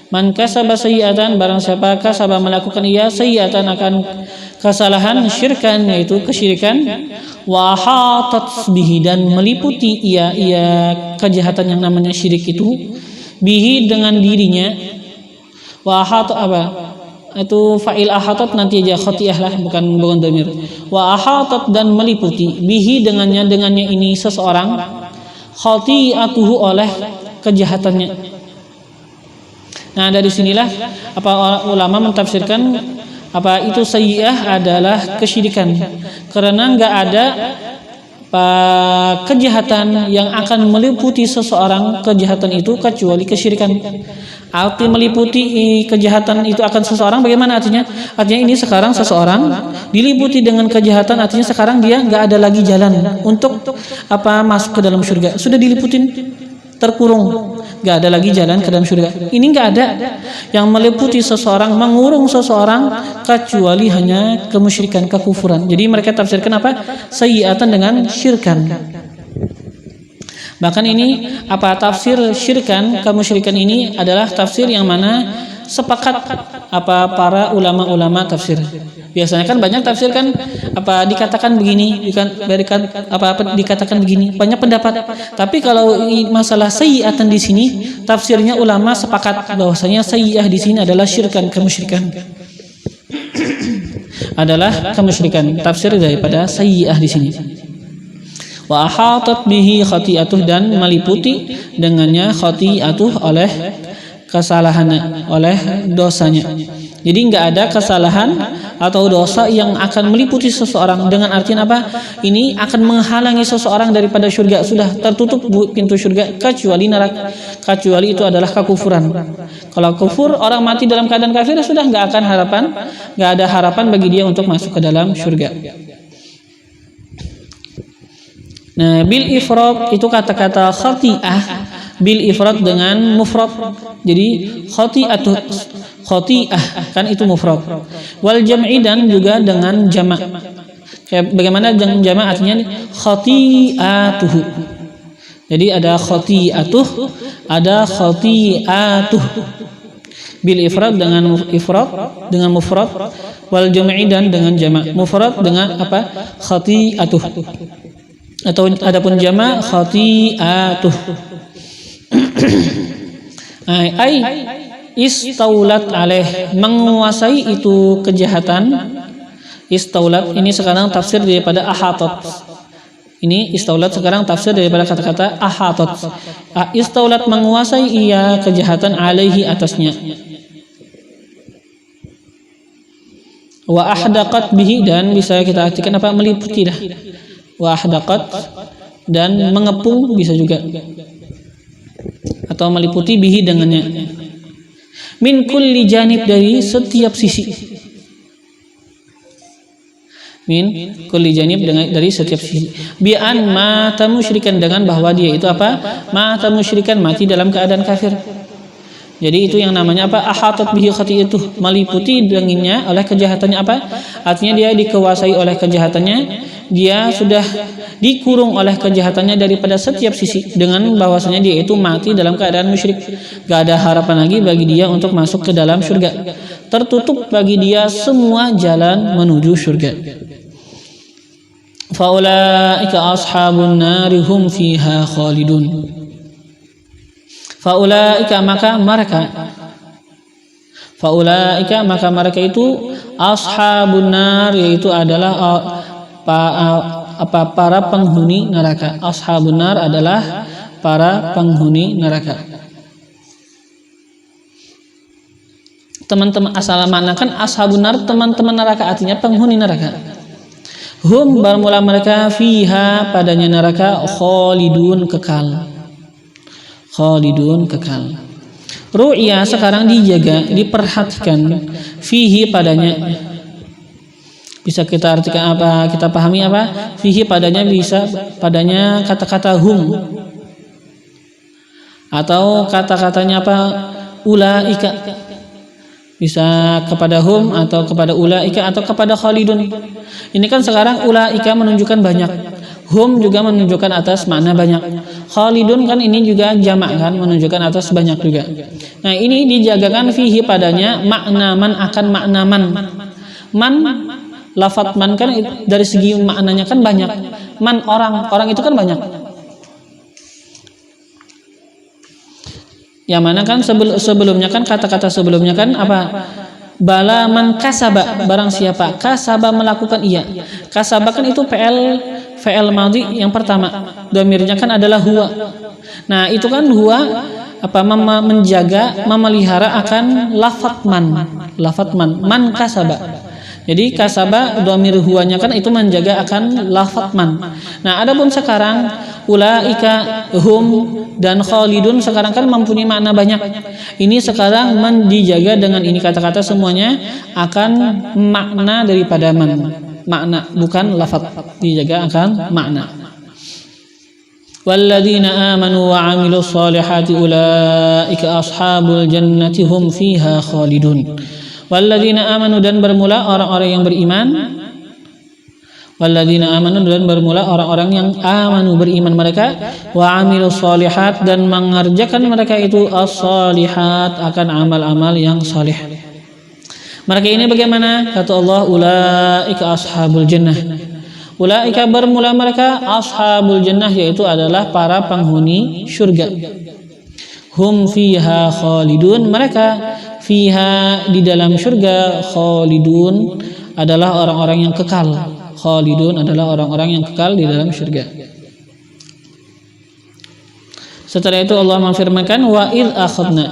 Man kasaba sayyi'atan, barang siapa kasaba melakukan sayyi'atan akan kesalahan, syirkan yaitu kesyirikan, wa hatat bihi dan meliputi kejahatan yang namanya syirik itu, bihi dengan dirinya, wa hatat apa? Itu fa'il ahatat nanti aja khati'ah lah, bukan dhamir. Wa ahatat dan meliputi bihi dengannya ini seseorang, khati'atuhu oleh kejahatannya. Nah, dari sinilah apa ulama mentafsirkan apa itu sayyi'ah adalah kesyirikan. Karena enggak ada kejahatan yang akan meliputi seseorang kejahatan itu kecuali kesyirikan. Arti meliputi kejahatan itu akan seseorang bagaimana artinya? Artinya ini sekarang seseorang diliputi dengan kejahatan, artinya sekarang dia enggak ada lagi jalan untuk apa masuk ke dalam surga. Sudah diliputin, terkurung, gak ada lagi jalan ke dalam surga. Ini gak ada yang meliputi seseorang, mengurung seseorang kecuali hanya kemusyrikan, kekufuran. Jadi mereka tafsirkan apa? Sayyi'atan dengan syirkan. Bahkan ini apa tafsir syirkan, kemusyrikan ini adalah tafsir yang mana sepakat apa para ulama-ulama tafsir. Biasanya kan banyak tafsir kan apa dikatakan begini, dikatakan begini, banyak pendapat. Tapi kalau masalah sayyi'atan di sini, tafsirnya ulama sepakat bahwasanya sayyi'ah di sini adalah syirkan, kemusyrikan. Adalah kemusyrikan, tafsir daripada sayyi'ah di sini. Wa ahatat bihi khati'atuh dan meliputi dengannya khati'atuh oleh kesalahannya, oleh dosanya. Jadi enggak ada kesalahan atau dosa yang akan meliputi seseorang dengan artian apa? Ini akan menghalangi seseorang daripada surga. Sudah tertutup pintu surga kecuali neraka. Kecuali itu adalah kekufuran. Kalau kufur, orang mati dalam keadaan kafir sudah enggak ada harapan bagi dia untuk masuk ke dalam surga. Nah, bil ifrad itu kata-kata khati'ah bil ifrad dengan mufrad. Jadi khati'ah kan itu mufrad. Wal jam'i dan juga dengan jamak. Kayak bagaimana jamak artinya khati'atuhu. Jadi ada khati'atuh, ada khati'atuh. Bil ifrad dengan ifrad dengan mufrad, wal jam'i dan dengan jamak. Mufrad dengan apa? Khati'atuh. Atau adapun jamak khati'atuh. Ai istaulat alaih, menguasai itu kejahatan. Istaulat ini sekarang tafsir daripada ahatat. Ini istaulat sekarang tafsir daripada kata-kata ahatat. Istaulat menguasai ia kejahatan alaihi atasnya. Wa ahdaqat bihi, dan bisa kita artikan apa? Meliputi dah. Wa ahdaqat dan mengepung bisa juga. Atau meliputi bihi dengannya. Min kulli janib, dari setiap sisi. Min kulli janib, dari setiap sisi. Bi'an mata musyrikan, dengan bahwa dia itu apa? Mata musyrikan, mati dalam keadaan kafir. Jadi itu yang namanya apa? Ahatat bihi khati'atuh, meliputi dengannya oleh kejahatannya apa? Artinya dia dikuasai oleh kejahatannya, dia sudah dikurung oleh kejahatannya daripada setiap sisi, dengan bahwasanya dia itu mati dalam keadaan musyrik. Gak ada harapan lagi bagi dia untuk masuk ke dalam surga. Tertutup bagi dia semua jalan menuju surga. Faulaika ashabun nari hum fiha khalidun. Faulaika maka mereka itu ashabun nar, yaitu adalah para penghuni neraka. Ashabun nar adalah para penghuni neraka. Teman-teman, asal manakan ashabun nar, teman-teman neraka, artinya penghuni neraka. Hum, bermula mereka, fiha, padanya neraka, khalidun, kekal. Khalidun, kekal. Ru'ya sekarang dijaga, diperhatikan, fihi, padanya. Bisa kita artikan apa? Kita pahami apa? Fihi, padanya, bisa padanya kata-kata hum. Atau kata-katanya apa? Ulaika. Bisa kepada hum atau kepada ulaika atau kepada khalidun. Ini kan sekarang ulaika menunjukkan banyak, hum juga menunjukkan atas makna banyak, khalidun kan ini juga jamak kan, menunjukkan atas banyak juga. Nah ini dijagakan fihi, padanya makna man, akan makna man. Lafaz man kan dari segi maknanya kan banyak. Man, orang itu kan banyak. Yang mana kan sebelumnya kan kata-kata sebelumnya kan apa? Bala man kasaba, barang siapa kasaba melakukan ia. Kasaba kan itu fi'il madhi yang pertama. Dhamirnya kan adalah huwa. Nah, itu kan huwa apa? Menjaga, memelihara akan lafaz man kasaba. Jadi kasaba dhamir huwanya kan itu menjaga akan lafaz man. Nah, adapun sekarang ulaika, hum dan khalidun sekarang kan mempunyai makna banyak. Ini sekarang dijaga dengan ini kata-kata semuanya akan makna daripada man. Makna bukan lafaz, dijaga akan makna. Walladzina amanu wa 'amilus solihati ulaika ashabul jannati hum fiha khalidun. Walladzina amanu, dan bermula orang-orang yang beriman. Walladzina amanu, dan bermula orang-orang yang amanu, beriman mereka, wa amilus solihat, dan mengerjakan mereka itu as-solihat, akan amal-amal yang salih. Mereka ini bagaimana? Kata Allah, ulaika ashabul jannah. Ulaika bermula mereka ashabul jannah, yaitu adalah para penghuni surga. Hum fiha khalidun, mereka fiha di dalam surga, khalidun adalah orang-orang yang kekal. Khalidun adalah orang-orang yang kekal di dalam surga. Setelah itu Allah memfirmankan wa id akhadna.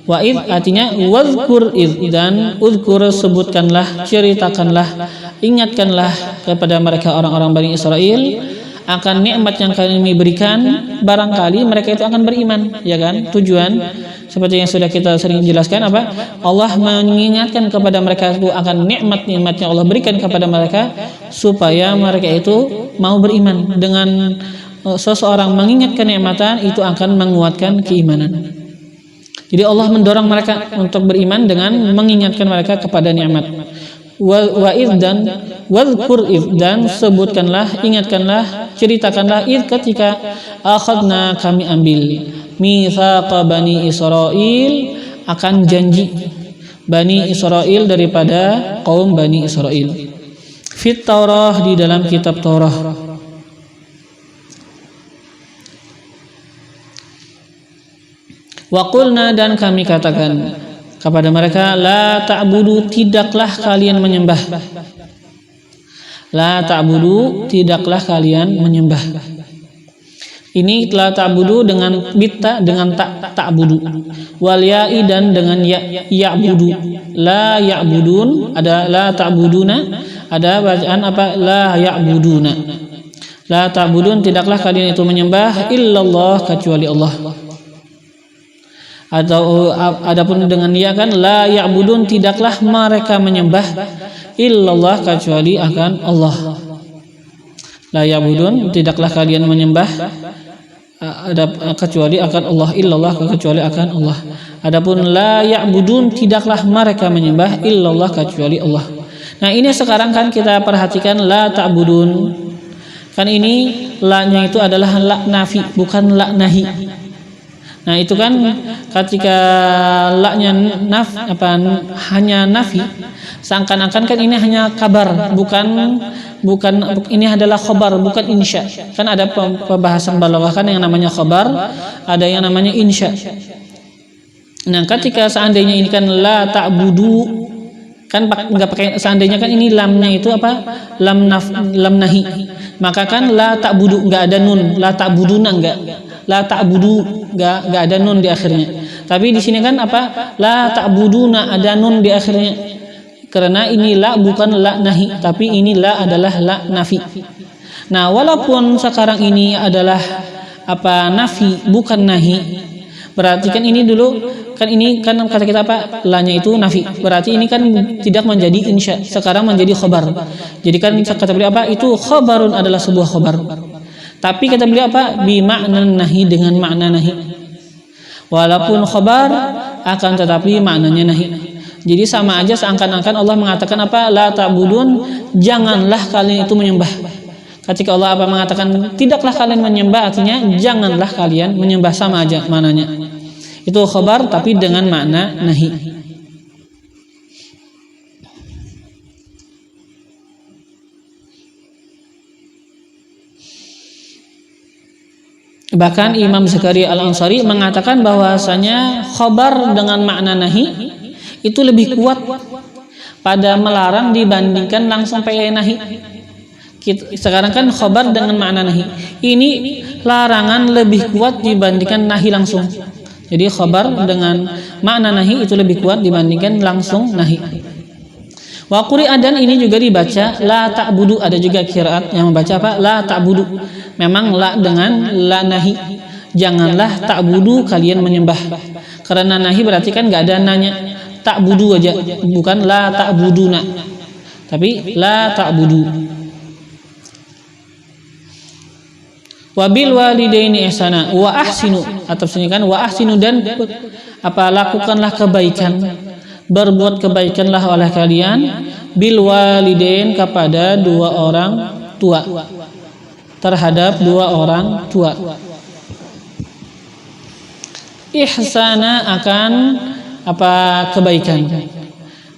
Wa id artinya wazkur id, dan uzkur sebutkanlah, ceritakanlah, ingatkanlah kepada mereka orang-orang Bani Israel akan nikmat yang kami berikan, barangkali mereka itu akan beriman, ya kan? Tujuan seperti yang sudah kita sering jelaskan apa? Allah mengingatkan kepada mereka itu akan nikmat-nikmat yang Allah berikan kepada mereka supaya mereka itu mau beriman dengan seseorang mengingat kenikmatan itu akan menguatkan keimanan. Jadi Allah mendorong mereka untuk beriman dengan mengingatkan mereka kepada nikmat. Wa id dan wadhkur id, dan sebutkanlah, ingatkanlah, ceritakanlah id ketika akhadna kami ambil mitsaqa bani Israil, akan janji Bani Israil daripada kaum Bani Israil. Fit Taurah, di dalam kitab Taurah. Wa qulna, dan kami katakan kepada mereka, la ta'budu, tidaklah kalian menyembah. La ta'budu, tidaklah kalian menyembah. Ini la ta'budu dengan bitta, dengan ta'budu. Wal ya'i, dan dengan ya'budu. La ya'budun, ada la ta'buduna, ada bacaan apa? La ya'buduna. La ta'budun, tidaklah kalian itu menyembah illallah, kecuali Allah. Atau adapun dengan ya kan, la ya'budun, tidaklah mereka menyembah illallah, kecuali akan Allah. La ya'budun, tidaklah kalian menyembah kecuali akan Allah, illallah, kecuali akan Allah. Adapun la ya'budun, tidaklah mereka menyembah illallah, kecuali Allah. Nah, ini sekarang kan kita perhatikan la ta'budun. Kan ini la-nya itu adalah la nafi, bukan la nahi. Nah, itu kan ketika la-nya hanya nafi, seakan-akan kan ini hanya kabar, bukan ini adalah khobar, bukan insya. Kan ada pembahasan balaghah kan yang namanya khobar, ada yang namanya insya. Nah, ketika seandainya ini kan la ta'budu, kan enggak pakai seandainya, kan ini lamnya itu apa? Lam nahi. Maka kan la ta'budu enggak ada nun, la ta'buduna enggak. La ta'budu enggak ada nun di akhirnya. Tapi di sini kan apa? La ta'buduna, ada nun di akhirnya. Karena ini la bukan la nahi, tapi ini la adalah la nafi. Nah, walaupun sekarang ini adalah apa? Nafi, bukan nahi. Berarti kan ini dulu kan ini kan kata kita apa? La-nya itu nafi. Berarti ini kan tidak menjadi insya, sekarang menjadi khobar. Jadi kan kata beliau apa? Itu khobarun, adalah sebuah khobar. Tapi kata beliau apa? Bi makna nahi, dengan makna nahi. Walaupun khobar, akan tetapi maknanya nahi. Jadi sama aja seakan-akan Allah mengatakan apa? La ta'budun, janganlah kalian itu menyembah. Ketika Allah apa mengatakan tidaklah kalian menyembah, artinya janganlah kalian menyembah, sama aja maknanya. Itu khobar tapi dengan makna nahi. Bahkan Imam Zakaria Al-Ansari mengatakan bahwasanya khobar dengan makna nahi itu lebih kuat pada melarang dibandingkan langsung pakai nahi. Sekarang kan khobar dengan makna nahi, ini larangan lebih kuat dibandingkan nahi langsung. Jadi khobar dengan makna nahi itu lebih kuat dibandingkan langsung nahi. Wa quri'a, dan ini juga dibaca la ta'budu, ada juga qiraat yang membaca apa? La ta'budu. Memang la dengan la nahi, janganlah ta'budu, kalian menyembah. Karena nahi berarti kan enggak ada nanya, ta'budu aja, bukan la ta'buduna, tapi la ta'budu. Wabil walidaini ihsana wa ahsinu, atau sinikan wa ahsinu, dan apa? Lakukanlah kebaikan, berbuat kebaikanlah oleh kalian bil walidain, kepada dua orang tua, terhadap dua orang tua. Ihsana akan apa? Kebaikan.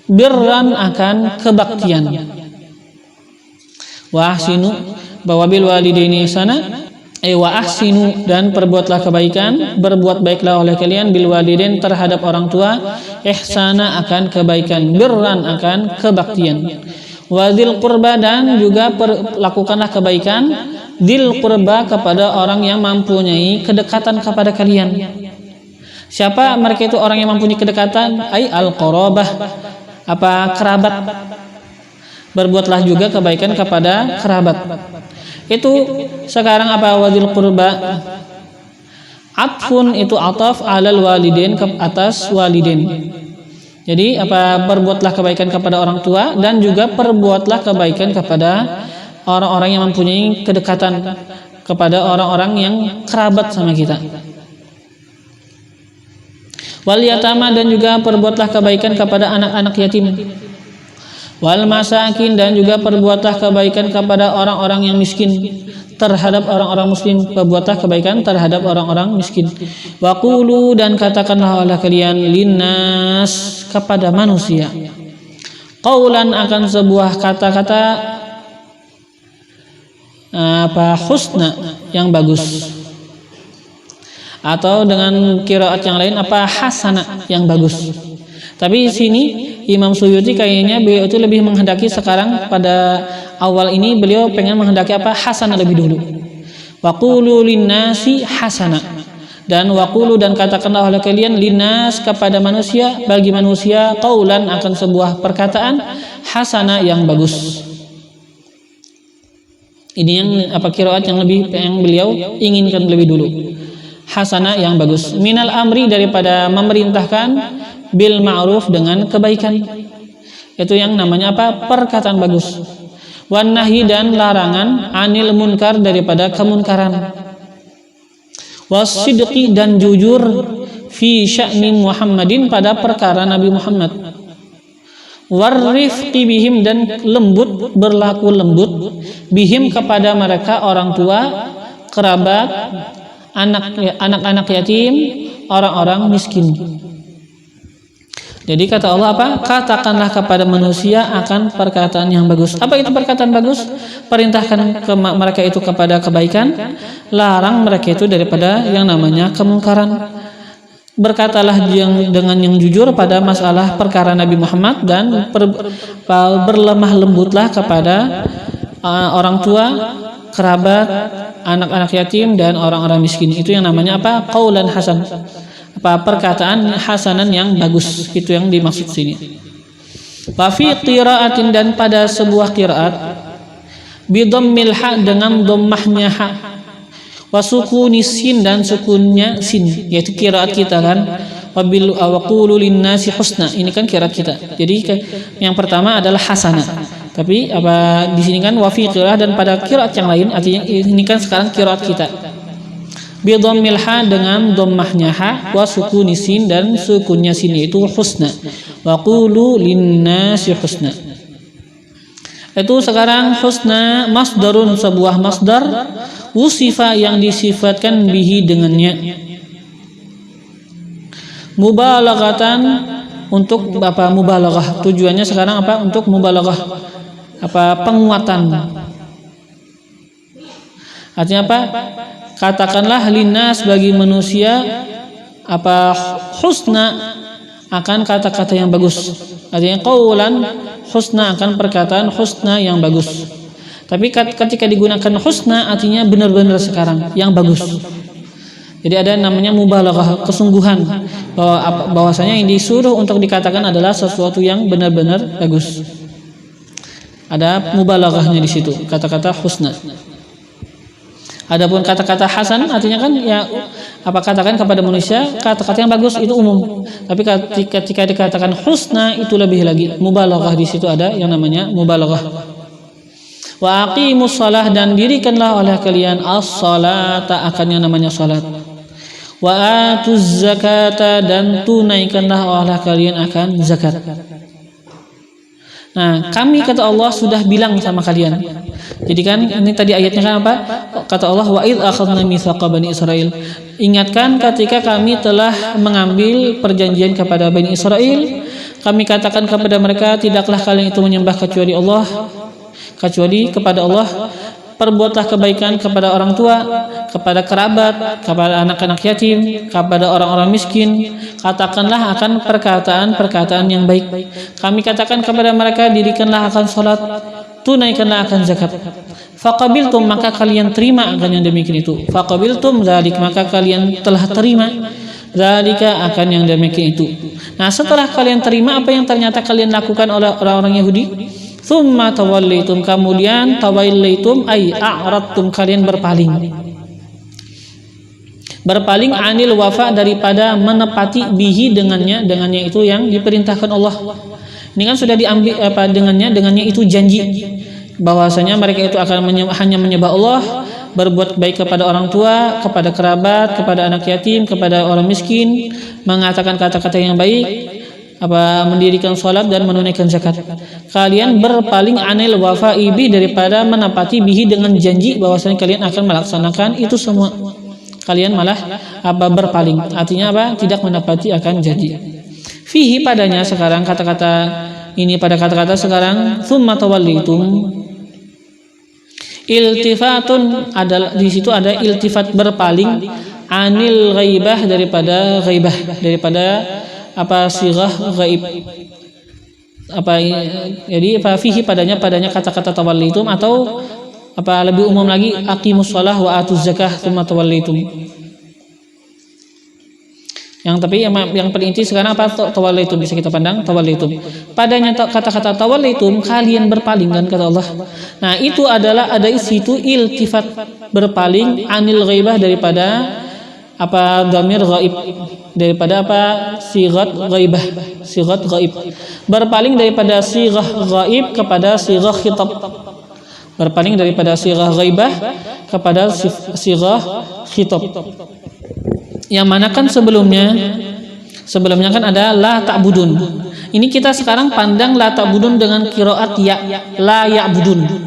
Birran akan kebaktian. Wa ahsinu, bahwa bil walidaini ihsana wa ahsinu, dan perbuatlah kebaikan, berbuat baiklah oleh kalian bil walidain, terhadap orang tua, ihsana akan kebaikan, birran akan kebaktian. Wa dzil qurba, dan juga lakukanlah kebaikan dzil qurba, kepada orang yang mempunyai kedekatan kepada kalian. Siapa mereka itu? Orang yang mempunyai kedekatan, ai al-qarabah, apa? Kerabat. Berbuatlah juga kebaikan kepada kerabat. Itu sekarang apa? Wadzil qurba, atfun itu ataf alal walidain, ke atas walidain. Jadi apa? Perbuatlah kebaikan kepada orang tua, dan juga perbuatlah kebaikan kepada orang-orang yang mempunyai kedekatan kepada orang-orang yang kerabat sama kita. Wal yatama, dan juga perbuatlah kebaikan kepada anak-anak yatim. Wal masakin, dan juga perbuatlah kebaikan kepada orang-orang yang miskin, terhadap orang-orang muslim, perbuatlah kebaikan terhadap orang-orang miskin. Wa qulu, dan katakanlah oleh kalian, linnas, kepada manusia, qaulan, akan sebuah kata-kata husna, yang bagus. Atau dengan qiraat yang lain hasana, yang bagus. Tapi sini Imam Suyuti kayaknya beliau itu lebih menghendaki sekarang pada awal ini beliau pengen menghendaki hasana lebih dulu. Waqulu linnasi hasana, dan waqulu, dan katakanlah oleh kalian, linnas, kepada manusia, bagi manusia, qaulan, akan sebuah perkataan hasana, yang bagus. Ini yang qiraat yang beliau inginkan lebih dulu. Hasana, yang bagus. Minal amri, daripada memerintahkan, bil ma'ruf, dengan kebaikan. Itu yang namanya perkataan bagus. Wan nahyi, dan larangan, anil munkar, daripada kemunkaran. Wasidqi, dan jujur, fi sya'ni Muhammadin, pada perkara Nabi Muhammad. Warifqi bihim, dan lembut, berlaku lembut, bihim, kepada mereka, orang tua, kerabat, anak-anak yatim, orang-orang miskin. Jadi kata Allah katakanlah kepada manusia akan perkataan yang bagus. Apa itu perkataan bagus? Perintahkan mereka itu kepada kebaikan, larang mereka itu daripada yang namanya kemungkaran. Berkatalah dengan yang jujur pada masalah perkara Nabi Muhammad, dan berlemah lembutlah kepada orang tua, kerabat, anak-anak yatim, dan orang-orang miskin. Itu yang namanya qaulan hasan, perkataan hasanan yang bagus. Itu yang dimaksud sini. Wa fi qiraatin, dan pada sebuah qiraat, bi dhammil ha, dengan dhammahnya ha, wa sukunis sin, dan sukunnya sin, yaitu qiraat kita kan. Wa qulu linnasi husna, ini kan qiraat kita. Jadi yang pertama adalah hasana. Tapi di sini kan wa fi qiraah, dan pada qiraat yang lain, artinya ini kan sekarang qiraat kita. Bi dhammil ha, dengan dhammahnya ha, wa sukunis sin, dan sukunnya sin, itu husna. Wa qulu linnasi husna. Itu sekarang husna masdarun, sebuah masdar, usifa, yang disifatkan bihi, dengannya. Mubalaghatan, untuk mubalaghah, tujuannya sekarang untuk mubalaghah, penguatan. Artinya katakanlah linnas, bagi manusia, husna, akan kata-kata yang bagus. Artinya qaulan husna, akan perkataan husna yang bagus. Tapi ketika digunakan husna, artinya benar-benar sekarang yang bagus. Jadi ada namanya mubalaghah, kesungguhan, bahwasanya yang disuruh untuk dikatakan adalah sesuatu yang benar-benar bagus. Ada mubalaghahnya di situ, kata-kata husna. Adapun kata-kata hasan, artinya kan ya katakan kepada manusia kata-kata yang bagus, itu umum. Tapi ketika dikatakan husna, itu lebih lagi, mubalaghah di situ ada yang namanya mubalaghah. Wa aqimus shalah, dan dirikanlah oleh kalian as-salata, akan yang namanya salat. Wa atuz zakata, dan tunaikanlah oleh kalian akan zakat. Nah, kami, kata Allah, sudah bilang sama kalian. Jadi kan ini tadi ayatnya kan kata Allah, wa id akhadna mitsaqa bani Israil. Ingatkan ketika kami telah mengambil perjanjian kepada Bani Israel, kami katakan kepada mereka, tidaklah kalian itu menyembah kecuali kepada Allah. Perbuatlah kebaikan kepada orang tua, kepada kerabat, kepada anak-anak yatim, kepada orang-orang miskin. Katakanlah akan perkataan yang baik. Kami katakan kepada mereka, dirikanlah akan salat, tunaikanlah akan zakat. Faqabiltum, maka kalian terima akan yang demikian itu. Faqabiltum dzalik, maka kalian telah terima dzalika, akan yang demikian itu. Nah, setelah kalian terima apa yang ternyata kalian lakukan oleh orang-orang Yahudi, thumma tawallaitum, kemudian tawallaitum ay a'radtum, kalian berpaling anil wafa, daripada menepati bihi, dengannya itu yang diperintahkan Allah. Ini kan sudah diambil dengannya itu janji, bahwasanya mereka itu akan hanya menyembah Allah, berbuat baik kepada orang tua, kepada kerabat, kepada anak yatim, kepada orang miskin, mengatakan kata-kata yang baik, mendirikan sholat dan menunaikan zakat. Kalian berpaling anil wafa'i bi, daripada menepati bihi dengan janji bahwasanya kalian akan melaksanakan itu semua. Kalian malah berpaling, artinya tidak menepati akan janji. Fihi, padanya sekarang kata-kata ini, pada kata-kata sekarang tsumma tawallitum, iltifatun, adalah di situ ada iltifat, berpaling, anil ghaibah, daripada sighah ghaib. Jadi fihi, padanya kata-kata tawallitum, atau lebih umum lagi aqimus shalah wa atuz zakah tsumma tawallitum. Tapi yang paling inti sekarang tawallitum, bisa kita pandang tawallitum. Padanya kata-kata tawallitum, kalian berpaling, kan kata Allah. Nah, itu adalah ada situ iltifat, berpaling, anil ghaibah, daripada dhamir ghaib, daripada sighat ghaibah, sighat ghaib. Berpaling daripada sighah ghaib kepada sighah khitab. Berpaling daripada sighah ghaibah kepada sighah khitab. Yang mana kan sebelumnya kan ada la ta'budun. Ini kita sekarang pandang la ta'budun dengan qiraat ya, la ya'budun.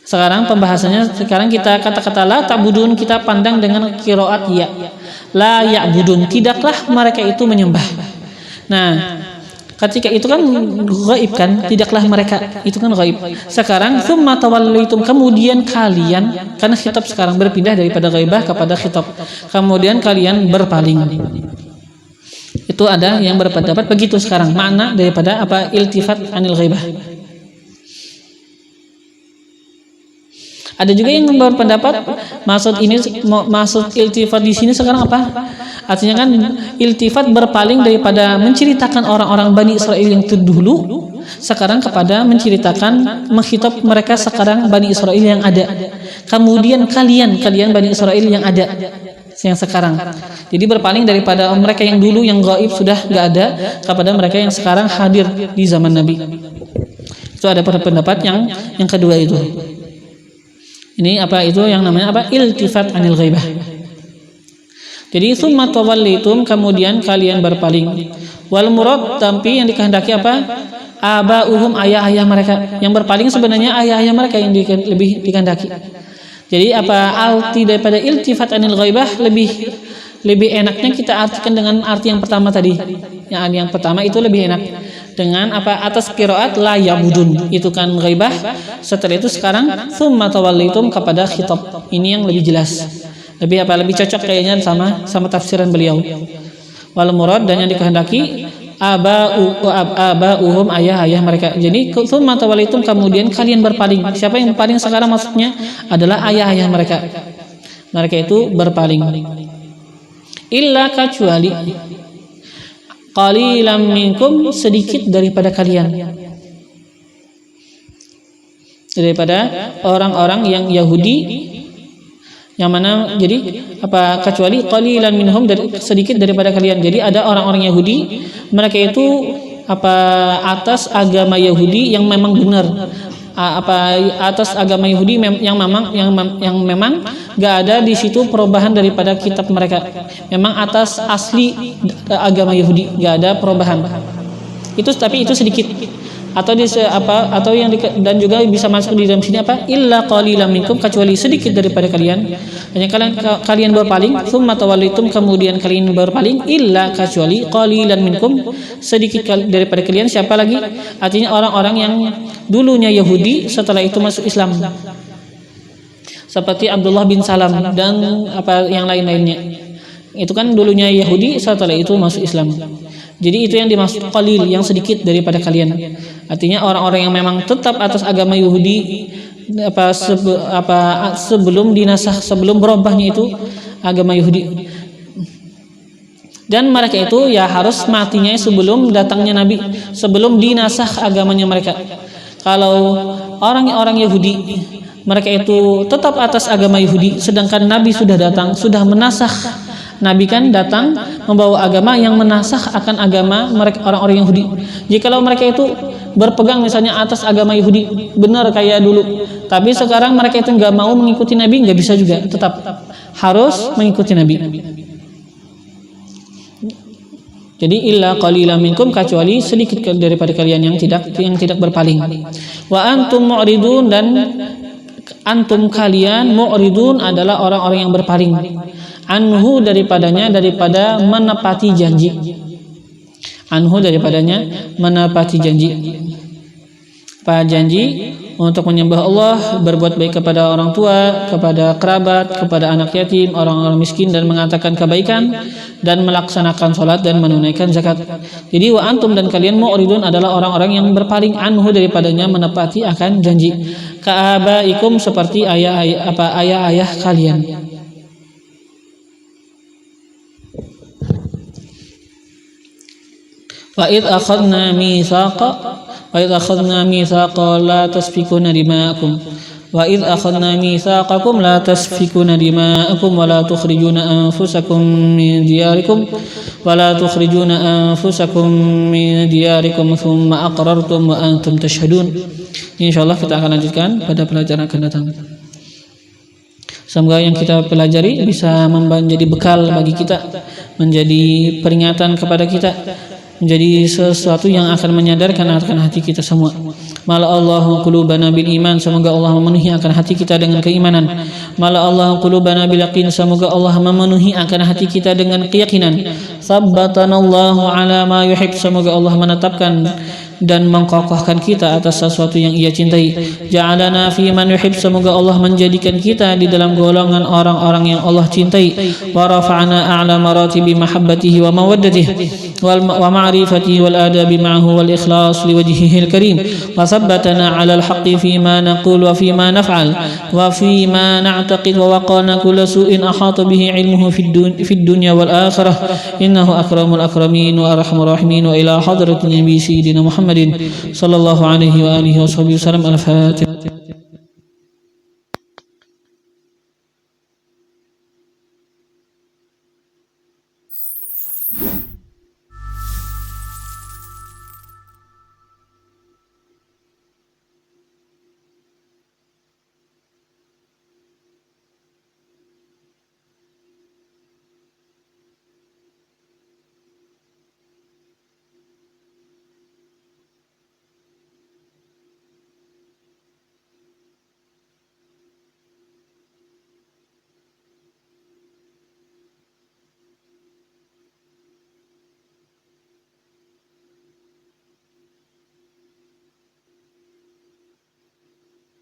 Sekarang pembahasannya, kita kata-kata la ta'budun kita pandang dengan qiraat ya, la ya'budun, tidaklah mereka itu menyembah. Nah, ketika itu kan ghaib, kan, tidaklah mereka, itu kan ghaib. Sekarang tsumma tawallaitum, kemudian kalian, karena khitab sekarang berpindah daripada ghaibah kepada khitab, kemudian kalian berpaling. Itu ada yang berpendapat begitu sekarang makna daripada iltifat anil ghaibah. Ada juga yang berpendapat maksud iltifat di sini sekarang apa? Artinya kan iltifat berpaling daripada menceritakan orang-orang Bani Israel yang terdahulu, sekarang kepada menceritakan, mengkhitab mereka sekarang Bani Israel yang ada. Kemudian kalian Bani Israel yang ada yang sekarang. Jadi berpaling daripada mereka yang dulu yang gaib sudah enggak ada, kepada mereka yang sekarang hadir di zaman Nabi. Itu ada pendapat yang kedua itu. Ini itu yang namanya iltifat anil ghaibah. Jadi tsumma tawallitum, kemudian kalian berpaling. Wal murad, tapi yang dikehendaki abauhum, ayah-ayah mereka. Yang berpaling sebenarnya ayah-ayah mereka yang lebih dikehendaki. Jadi arti daripada iltifat anil ghaibah lebih enaknya kita artikan dengan arti yang pertama tadi. Yang pertama itu lebih enak dengan atas qiraat la ya'budun, itu kan ghaibah. Setelah itu sekarang tsumma tawallitum kepada khitab. Ini yang lebih jelas, lebih cocok kayaknya sama tafsiran beliau. Wal murad, dan yang dikehendaki abauhum, ayah-ayah mereka. Jadi tsumma tawallitum, kemudian kalian berpaling. Siapa yang berpaling sekarang maksudnya adalah ayah-ayah mereka. Mereka itu berpaling. Illa, kecuali qalilan minkum, sedikit daripada kalian, daripada orang-orang yang Yahudi, yang mana jadi kecuali qalilan minhum, sedikit daripada kalian. Jadi ada orang-orang Yahudi, mereka itu atas agama Yahudi yang memang benar, atas agama Yahudi yang memang gak ada di situ perubahan daripada kitab mereka. Memang atas asli agama Yahudi gak ada perubahan. Tapi itu sedikit. Dan juga bisa masuk di dalam sini illa qalilan minkum, kecuali sedikit daripada kalian. Hanya kalian berpaling, tsumma tawallitum, kemudian kalian berpaling, illa, kecuali qalilan minkum, sedikit daripada kalian. Siapa lagi? Artinya orang-orang yang dulunya Yahudi, setelah itu masuk Islam, seperti Abdullah bin Salam dan yang lain-lainnya. Itu kan dulunya Yahudi, setelah itu masuk Islam. Jadi itu yang dimaksud qalil, yang sedikit daripada kalian. Artinya orang-orang yang memang tetap atas agama Yahudi sebelum dinasah, sebelum berubahnya itu agama Yahudi. Dan mereka itu harus matinya sebelum datangnya Nabi, sebelum dinasah agamanya mereka. Kalau orang-orang Yahudi, mereka itu tetap atas agama Yahudi, sedangkan Nabi sudah datang, sudah menasah. Nabi kan datang membawa agama yang menasah akan agama mereka, orang-orang Yahudi. Jikalau mereka itu berpegang misalnya atas agama Yahudi, benar kayak dulu Tapi sekarang mereka itu nggak mau mengikuti Nabi, nggak bisa juga, tetap harus mengikuti Nabi. Jadi illa qalilan minkum, kecuali sedikit daripada kalian yang tidak berpaling. Wa antum mu'ridun, dan antum kalian mu'ridun adalah orang-orang yang berpaling. Anhu daripadanya, daripada menepati janji. Anhu daripadanya menepati janji. Apa janji? Untuk menyembah Allah, berbuat baik kepada orang tua, kepada kerabat, kepada anak yatim, orang-orang miskin, dan mengatakan kebaikan, dan melaksanakan sholat dan menunaikan zakat. Jadi wa antum, dan kalian mu'ridun adalah orang-orang yang berpaling, anhu daripadanya, menepati akan janji. Ka'abaikum, seperti ayah-ayah kalian. Wa id akhadna mitsaqa la tasfikuna dima'akum wa id akhadna mitsaqakum la tasfikuna dima'akum wa la tukhrijuna anfusakum min diyarikum thumma aqrartum wa antum tashhadun. Insyaallah kita akan lanjutkan pada pelajaran akan datang. Semoga yang kita pelajari bisa menjadi bekal bagi kita, menjadi peringatan kepada kita, menjadi sesuatu yang akan menyadarkan akan hati kita semua. Mala Allahu qulubana bil iman, semoga Allah memenuhi akan hati kita dengan keimanan. Mala Allahu qulubana bil yaqin, semoga Allah memenuhi akan hati kita dengan keyakinan. Sabbatanallahu ala ma yuhib, semoga Allah menetapkan dan mengkokohkan kita atas sesuatu yang Ia cintai. Ja'alana fi man yuhib, semoga Allah menjadikan kita di dalam golongan orang-orang yang Allah cintai. Wa rafa'na a'la maratibi mahabbatihi wa mawaddatihi wa ma'rifatihi wal adabi ma'ahu wal ikhlas li wajhihil karim. Wa sabbatana 'ala al-haqqi fi ma naqul wa fi ma naf'al wa fi ma na'taqid wa waqana kulla su'in ahata bihi 'ilmuhu fid dunya wal akhirah. Innahu akramul akramin wa arhamur rahimin. Wa ila hadratin nabi sayyidina Muhammadin sallallahu alaihi wa alihi wasallam. Al-Fatihah.